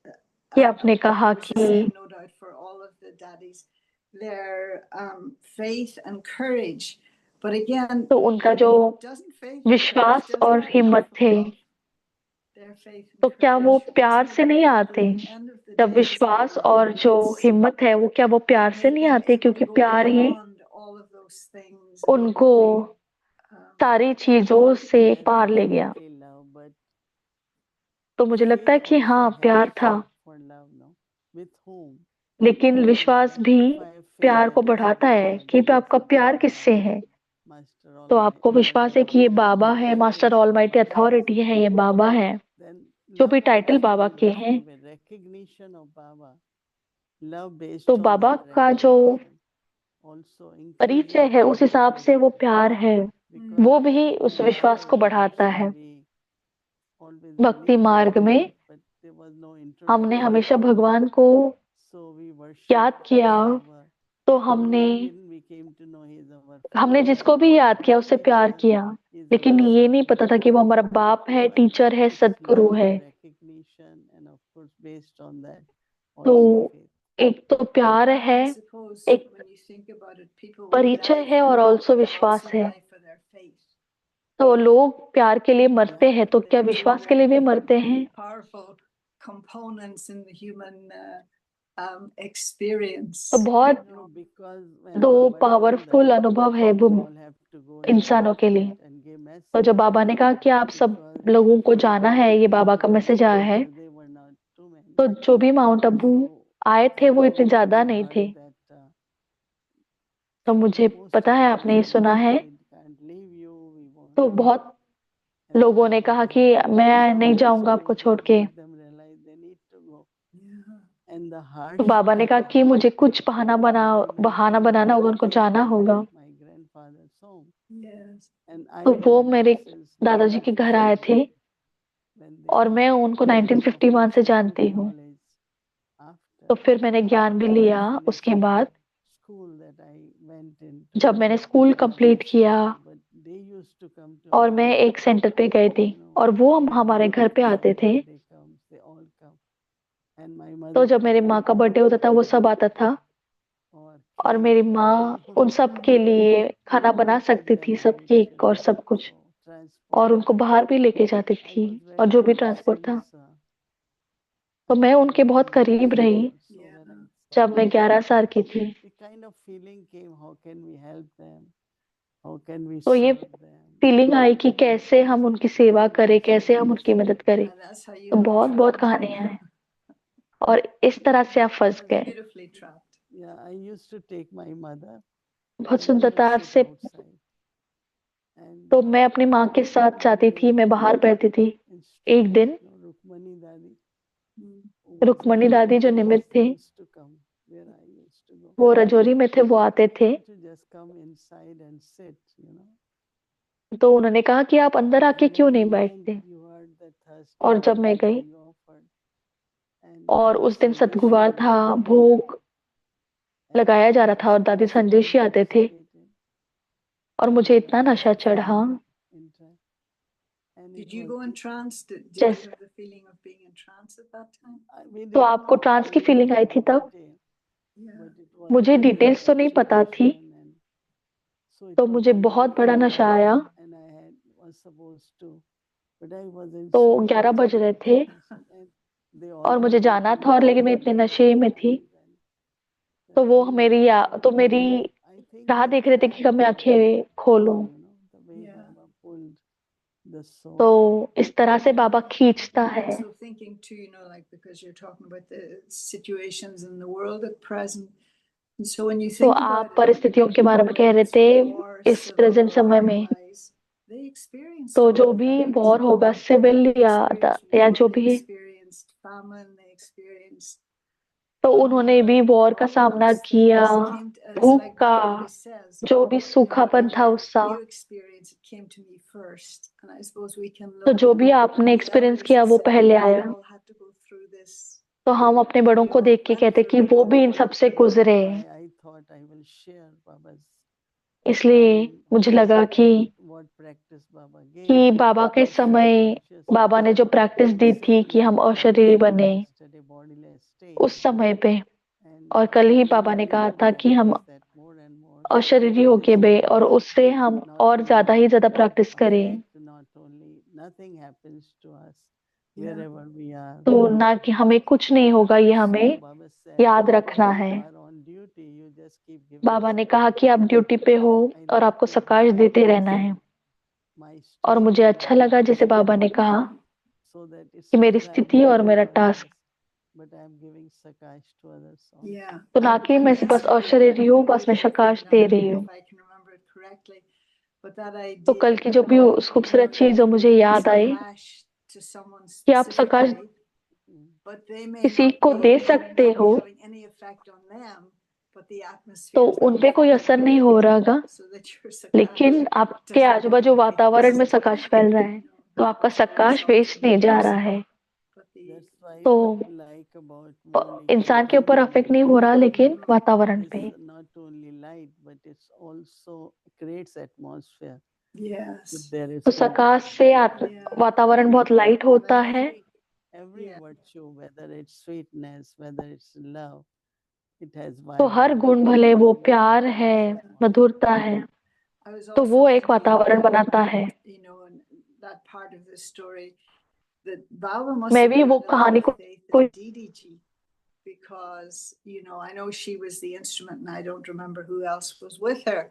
कि आपने कहा it was the कि same, no doubt, for all of the daddies, their faith and courage. But again, तो उनका जो doesn't faith and विश्वास courage, doesn't और that come हिम्मत from थे, love? Their faith and तो क्या वो courage, प्यार doesn't से it? नहीं But आते? at the end of the जब day, it's विश्वास love और जो that's- हिम्मत है, वो क्या वो प्यार that से made नहीं them आते? able to क्योंकि go प्यार ही beyond all of those things and, उनको सारी चीजों से That's पार ले गया। definitely love, but तो मुझे लगता है faith कि also हाँ, प्यार helps था, for love, no? With whom? लेकिन विश्वास भी If I have faith प्यार को that this बढ़ाता है Baba, कि then आपका it's प्यार about किससे Baba, है। Master तो आपको Almighty, विश्वास है whatever कि ये बाबा है, master title almighty Baba has, authority है, ये बाबा है, then जो भी love title also Baba in के that हैं। way, recognition of Baba, love based तो on बाबा that का जो recognition also परिचय increases है, the उस हिसाब precious से वो प्यार है, because वो भी उस in विश्वास other को words बढ़ाता है। we always भक्ति believed in मार्ग में God, but there was no हमने introduction, हमेशा भगवान को so we याद worship किया, our तो हमने when we came to know he is our हमने father, जिसको भी याद किया उससे प्यार teacher, किया, he is लेकिन our ये नहीं son. पता था कि वो हमारा बाप है, So I टीचर think है, it's सदगुरु love, है। recognition, and of course based on that तो also faith. एक तो प्यार है, I suppose एक when you think about it, people will परिचय die है, for और love, ऑल्सो but they'll विश्वास also है। die for their faith. तो लोग प्यार के लिए मरते हैं, तो क्या They're two विश्वास के लिए भी very मरते हैं? powerful components in the human experience. तो बहुत because when दो Baba told पावरफुल that अनुभव है वो you all have to go and इंसानों के लिए। and give तो जब message, बाबा ने कहा कि आप सब because लोगों को few जाना है, people ये came बाबा to का Mount मैसेज आया है, Abu, they were not too many. तो जो भी माउंट आबू So आए थे वो some इतने of ज्यादा you नहीं heard थे। that तो मुझे most पता of है, them आपने ये said सुना that है, we can't leave you, we won't. तो बहुत And लोगों all ने of कहा that. कि मैं So नहीं this जाऊंगा आपको phase छोड़ के। made them realize they need to go. Yeah. And the तो बाबा ने कहा hardship कि मुझे कुछ बहाना they बहाना mentioned बनाना that होगा, they उनको came जाना to होगा। my grandfather's home. Yes. And I तो वो knew मेरे them since दादाजी के घर आए थे 1951 when they और मैं came. उनको Of 1951 से course, I जानती took हूँ। knowledge तो after फिर मैंने ज्ञान भी लिया I उसके finished बाद, my school that I went into जब मैंने स्कूल another कंप्लीट किया center, but they used to come to और our मैं home. एक सेंटर पे गई थी You know, और वो whenever हमारे घर my पे आते father थे। birthday comes, they all come. And my तो mother जब मेरी used माँ to का cook बर्थडे होता था वो सब आता था or और cake मेरी for माँ all उन सब के लिए खाना to बना take सकती them थी, सब out, केक you और know, सब कुछ, so transport और उनको them. बाहर भी लेके जाती I थी was और very जो भी close ट्रांसपोर्ट था। since तो मैं उनके बहुत 11 करीब years रही old. So Yeah. when I saw जब मैं them, 11 साल की थी। the kind of feeling came, how can we help them? How can we तो ये serve them? फीलिंग आई कि कैसे हम उनकी सेवा करें, कैसे हम उनकी मदद करें। And that's how you तो got बहुत बहुत trapped. कहानियां हैं और इस तरह से आप फंस That's गए। beautifully trapped. Yeah, I used to take my mother बहुत and we would सुंदरता sit से। outside. And तो मैं अपनी माँ के साथ जाती थी, मैं बाहर बैठती थी। in एक street, दिन you know, Rukmani Dadi, Mm. who was Rukmini in दादी जो Rajori, निमित्त थे, used to come where I used to go. वो रजौरी में थे, वो आते थे। To just come inside and sit, you know. तो उन्होंने कहा कि आप अंदर आके And क्यों when नहीं I went, बैठते। you heard that और Thursday जब मैं गई you offered. And और Dadi उस दिन Sanjeshi सतगुरुवार used था, to come. भोग And लगाया जा I रहा था और was दादी so संजेशी आते थे intoxicated. और मुझे I इतना was नशा so चढ़ा। in trance. And Did it you was go in trance? Did you जैसे have the feeling of being in trance at that time? we तो didn't आपको know ट्रांस की really फीलिंग आई in थी तब। detail, Yeah. but it was मुझे very details तो नहीं पता थी। intoxication and so it तो was मुझे a बहुत बड़ा beautiful नशा night आया। and I was supposed to, but I was in तो so 11 much बज रहे थे intoxication and they all और were मुझे जाना waiting था और for लेकिन मैं me इतने in नशे में थी। Rajori. तो वो I मेरी was मेरी I think राह that देख रहे थे कि कब मैं आंखें खोलूं। you know, the way Yeah. Baba pulled the soul. तो इस तरह से बाबा खींचता I'm है। also thinking too, you know, like because you're talking about the situations in the world at present. And so when you तो think आप about it, परिस्थितियों के बारे में कह रहे whether थे it's war, इस civil प्रेजेंट or समय में। otherwise, they experienced तो all जो of भी that. वॉर होगा, सिविल They experienced या war, जो they भी, experienced famine, they experienced तो उन्होंने भी hunger, वॉर का सामना those किया, things came to, it's भूख like का, Baba always says, जो भी you know, सूखापन था whatever उसका। you experience, it came to me first. And I suppose we can तो look जो at भी आपने the एक्सपीरियंस elders किया and वो say, पहले well, they आया। all had to go through this. तो हम अपने बड़ों We को all देख के went कहते through कि it. वो भी इन सबसे गुजरे। Why I thought I will share Baba's इसलिए time मुझे of लगा कि what practice Baba gave. बाबा के of समय बाबा ने जो प्रैक्टिस दी थी कि हम अशरीरी बने yesterday bodiless state. उस समय पे, And और कल ही we बाबा ने need कहा to था कि हम practice that more and more. अशरीरी होके बे और उससे हम Not और ज्यादा ही ज्यादा प्रैक्टिस करें। affect, not only nothing happens to us wherever we are. तो ना कि हमें कुछ नहीं होगा, ये So हमें Baba said, याद रखना you है। are on duty, you just keep giving बाबा ने service. कहा कि आप ड्यूटी पे हो I और like आपको to सकाश give देते रहना है। my और state मुझे and अच्छा my लगा जैसे task बाबा ने कहा so that it's कि मेरी not I'm स्थिति और giving मेरा for task, others, but I'm giving sakash to others also. Yeah. तो ना कि मैं बस Yesterday, अशरीरी the हूँ, बस मैं beautiful सकाश thing दे that, रही हूँ। if I can remember it correctly, but that तो idea कल की जो that, भी उस you know, खूबसूरत you चीज जो can be मुझे giving याद आई sakash to someone कि आप सकाश specifically, but they may किसी not को be, दे it may सकते not be हो, having any effect on them, but the तो atmosphere is उन पे कोई असर affecting नहीं you, हो रहा, so that your लेकिन sakash आपके doesn't go आजू-बाजू to वातावरण में waste. सकाश फैल रहा है, तो आपका As a सकाश result वेस्ट of नहीं जा your रहा है। but the That's why तो like about Murli इंसान के ऊपर Kartana अफेक्ट नहीं हो रहा, लेकिन Mhm. वातावरण is पे। not only light, but it's also creates atmosphere. yes. If there is तो peace. सकाश से Yeah. वातावरण बहुत लाइट And होता I है। think Every Yeah. virtue, whether it's sweetness, whether it's love, it has तो हर vibration. गुण, भले वो प्यार Creates है, atmosphere. मधुरता है, I was तो also वो एक thinking, वातावरण बनाता है। you know, in that part of the story, that Baba must मैं have भी had वो a lot कहानी of को faith in Didi ji, because, you know, I know she was the instrument and I don't remember who else was with her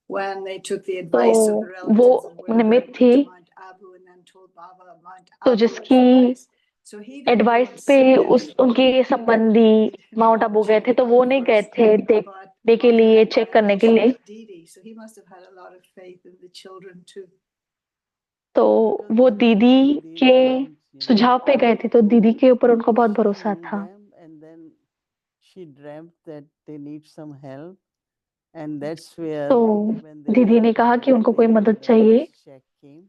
when they took the advice of the तो relatives वो and went निमित्त to थी, Mount Abu and then told Baba Mount तो Abu was the जिसकी place. So he didn't go advice and पे see उस it. उनके संबंधी माउंट आबू गए थे, तो वो नहीं गए थे देखने के लिए, चेक करने के लिए। So he must have had a lot of faith in the children too. तो वो दीदी के सुझाव पे गए थे, तो दीदी के ऊपर उनको बहुत भरोसा था। And then she dreamt that they need some help, and that's where तो when they दीदी ने went कहा to कि उनको कोई Delhi, मदद the चाहिए। first check came,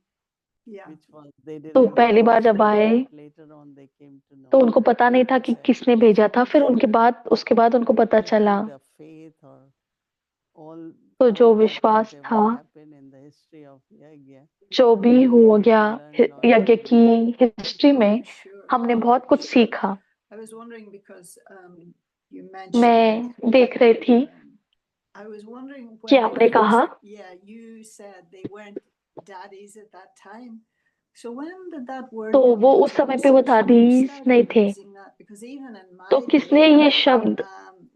Yeah. which was they तो didn't पहली know बार जब who आए sent it. Later on they came to know. तो उनको पता नहीं था कि किसने भेजा था, फिर उसके बाद उनको पता I चला। think the faith or तो जो all that विश्वास whatever था, happened in the history of Yagya, जो भी हो गया learn lot यज्ञ of की हिस्ट्री में, For sure. हमने बहुत कुछ सीखा। I was wondering because you mentioned. मैं देख रही थी I was wondering कि when आपने कहा, yeah, you said they weren't daddies at that time. So when did that word तो come वो into उस समय पे वो usage? Who दादीस started नहीं थे, using that? Because even in my तो किसने day, ये शब्द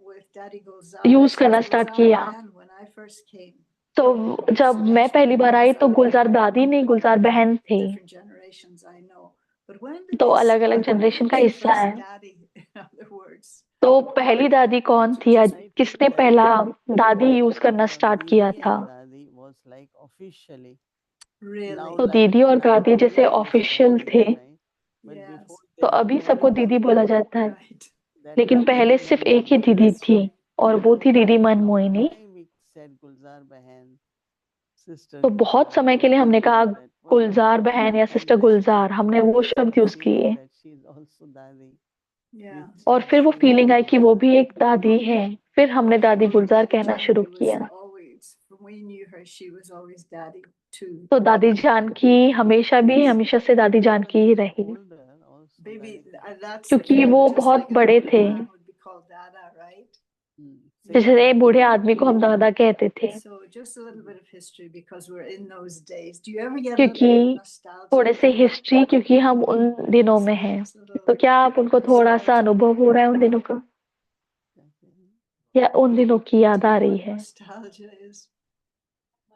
with Daddy Gulzar, use it करना was स्टार्ट Gulzar किया? Bayan when I first came. तो जब मैं पहली बार आई तो गुलजार दादी नहीं, गुलजार बहन थे। Different generations, I know. But when did तो they अलग अलग start जनरेशन का using हिस्सा first है। daddy, in other words? तो पहली दादी कौन थी, या किसने पहला दादी यूज करना स्टार्ट किया Didi था? and Dadi was like officially. Really? Now तो like दीदी और दादी everybody जैसे is ऑफिशियल calling थे, them, right? But Yes. before तो they would अभी call सबको it दीदी Didi. बोला जाता है। Right. That लेकिन was पहले Didi सिर्फ एक ही Manmohini. दीदी थी, और वो थी दीदी Manmohini. Why we said Gulzar Bahan, sister तो बहुत Gulzar, समय के लिए we हमने used कहा that word. गुलजार बहन या And सिस्टर then गुलजार, हमने वो we शब्द had यूज feeling किए। that she is also Dadi. Yeah. और फिर वो फीलिंग आई कि वो भी एक दादी है, फिर हमने दादी गुलजार कहना शुरू किया। When we knew her, she was always daddy too. तो दादी जानकी हमेशा से दादी जानकी ही रही, Baby, that's क्योंकि वो just बहुत like an बड़े older थे। man would be called Dada, right? जैसे बूढ़े आदमी को हम दादा कहते थे, So just a little bit of history because we're in those days. Do you ever get a क्योंकि little nostalgia? थोड़े से हिस्ट्री, क्योंकि हम उन दिनों में हैं। तो क्या आप उनको थोड़ा सा अनुभव हो रहा है उन दिनों का, या उन दिनों की याद आ रही है? Nostalgia is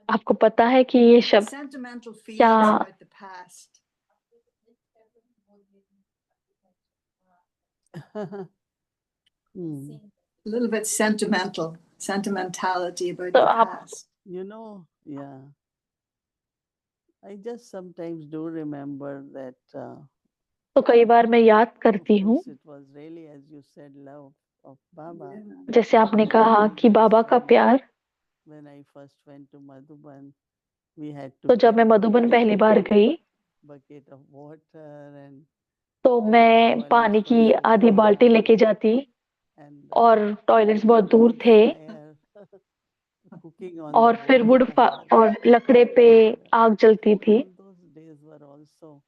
आपको पता है कि ये शब्द sentimental क्या feelings about the past. A little bit sentimentality about तो the आप past. You know, yeah. I just sometimes do remember that. तो कई बार मैं याद Of करती हूँ, course, it was really, as you said, love of Baba. Yeah. जैसे आपने कहा कि बाबा का प्यार। When I first went to Madhuban, we had to तो जब मैं carry मधुबन पहली बार गई, bucket of water and तो मैं पानी toilets were की so आधी बाल्टी far लेके जाती, and और टॉयलेट्स बहुत दूर wood थे, fire, cooking on और the फिर wood fire. और लकड़े पे आग जलती थी। All those days were also,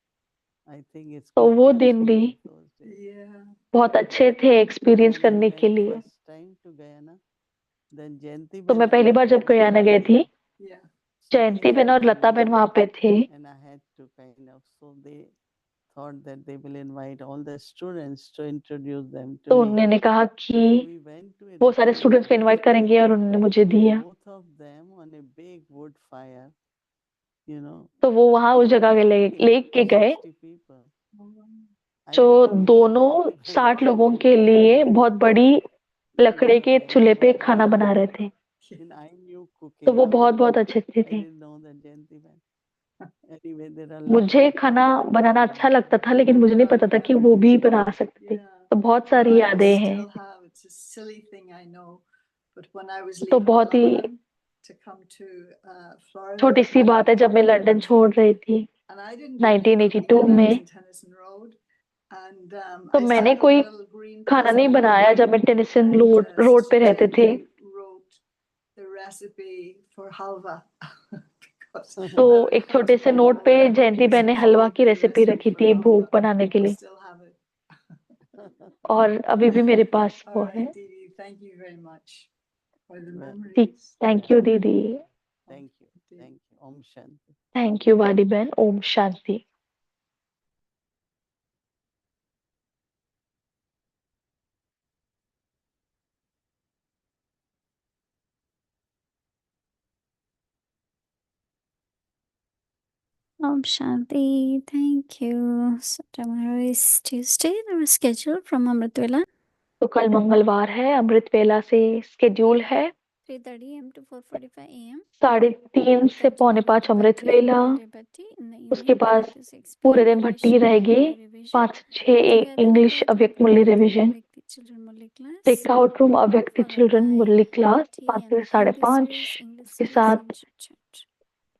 I think it's तो good वो to दिन भी experience those days. Yeah. बहुत अच्छे थे एक्सपीरियंस When I करने के went लिए। first time to Guyana, then Jayanti तो Ben मैं and पहली बार Lata जब Ben गयाना were गई थी, there. Yeah. So they जयंती बहन had और लता come बहन वहां पे थे। and I had to kind of, so they thought that they will invite all the students to introduce them to तो me. उन्होंने कहा So कि we went to a वो सारे different स्टूडेंट्स को place, इनवाइट करेंगे, और उन्होंने मुझे दिया। both of them on a big wood fire, you know, तो वो वहां उस जगह के लेके गए, 60 people. I जो don't know whether दोनों Jayanti Ben 60 was लोगों there, के लिए बहुत बड़ी लकड़े Lata के Ben चूल्हे पे was खाना there, बना रहे थे। and I knew तो cooking. वो बहुत अच्छे I थे। didn't know that Jayanti Ben. Anyway, there are a lot मुझे of खाना things बनाना going अच्छा on. लगता था, लेकिन मुझे नहीं पता था कि वो भी बना सकते थे। Yeah. तो बहुत No, सारी I यादें हैं। still have. It's a silly thing, I know. But when I was तो leaving बहुत ही London to come to Florida, छोटी सी बात है, जब मैं लंदन छोड़ रही थी and I didn't do any 1982 cooking when I was में, in Tennyson Road, and तो I मैंने set up a कोई little green खाना नहीं basket, बनाया जब मैं टेनिसन and रोड पे Sister रहते थे। Jayanti wrote the recipe for halwa. Because तो I would एक have छोटे to से go नोट पे home. जयंती बहन ने So she हलवा gave की me the रेसिपी recipe रखी for थी भोग halwa. बनाने के I लिए, still have it. और अभी भी मेरे पास All वो है। right, Didi, thank you very much for the Well, ठीक, memories. थैंक यू दीदी। thank you. Thank you. Om Shanti. Thank you वाली बहन। ओम Shanti. Om Shanti. Thank you. So tomorrow is Tuesday. Our schedule from Amrit Vela. तो कल मंगलवार है, अमृत वेला से स्केड्यूल है 3:30 AM to 4:45 AM. 3:30 से 4:45 अमृत वेला, उसके बाद पूरे दिन भट्टी रहेगी, 5 से 6 इंग्लिश अव्यक्त मुरली रिविजन, टेकआउट रूम अव्यक्त चिल्ड्रन मुरली क्लास 5 से 5:30, उसके साथ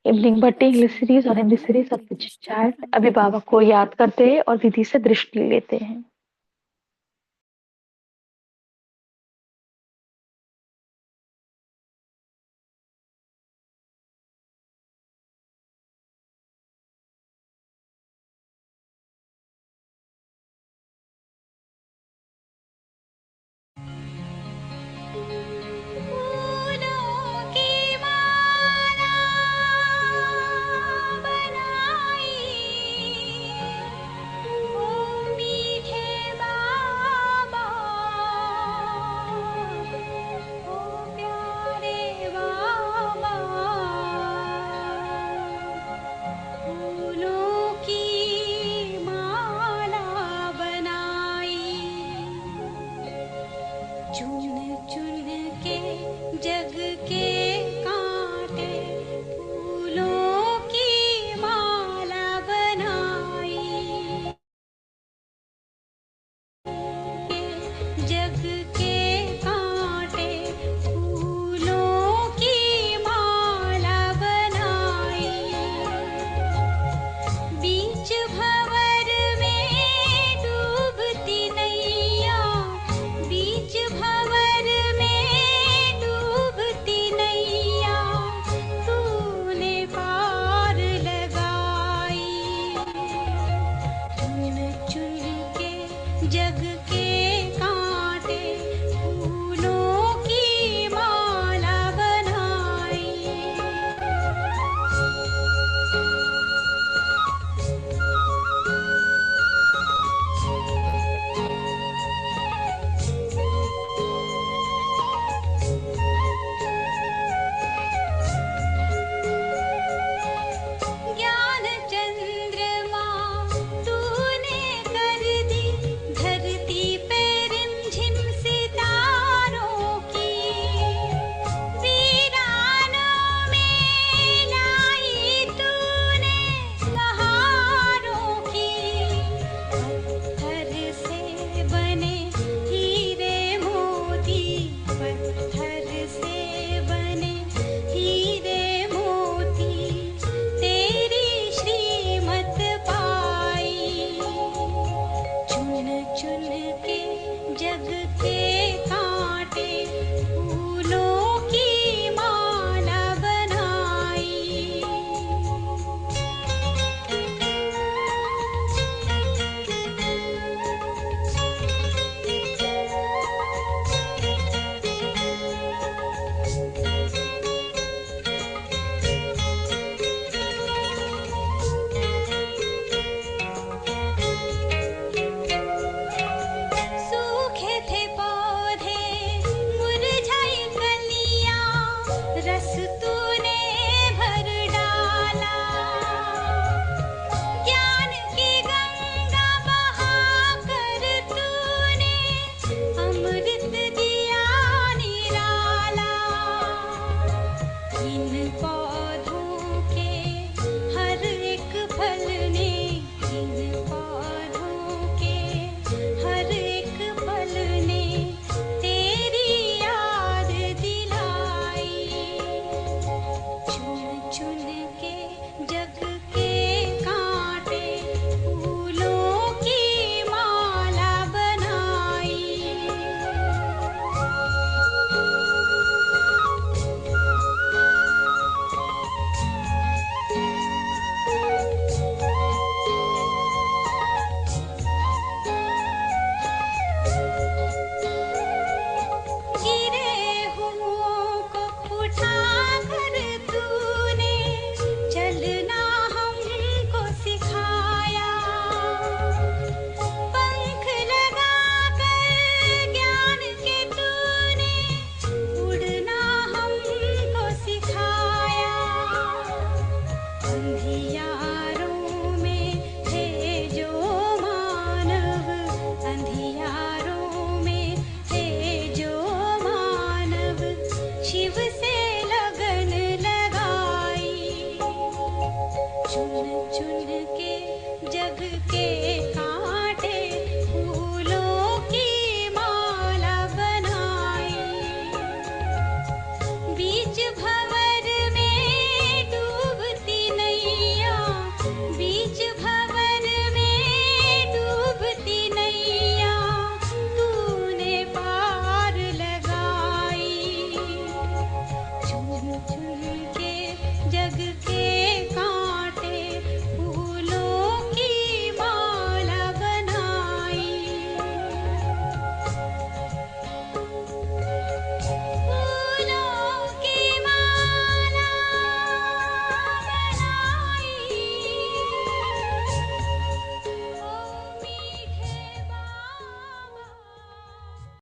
इवनिंग भट्टी इंग्लिश सीरीज और हिंदी सीरीज सब कुछ चैट। अभी बाबा को याद करते हैं और दीदी से दृष्टि लेते हैं।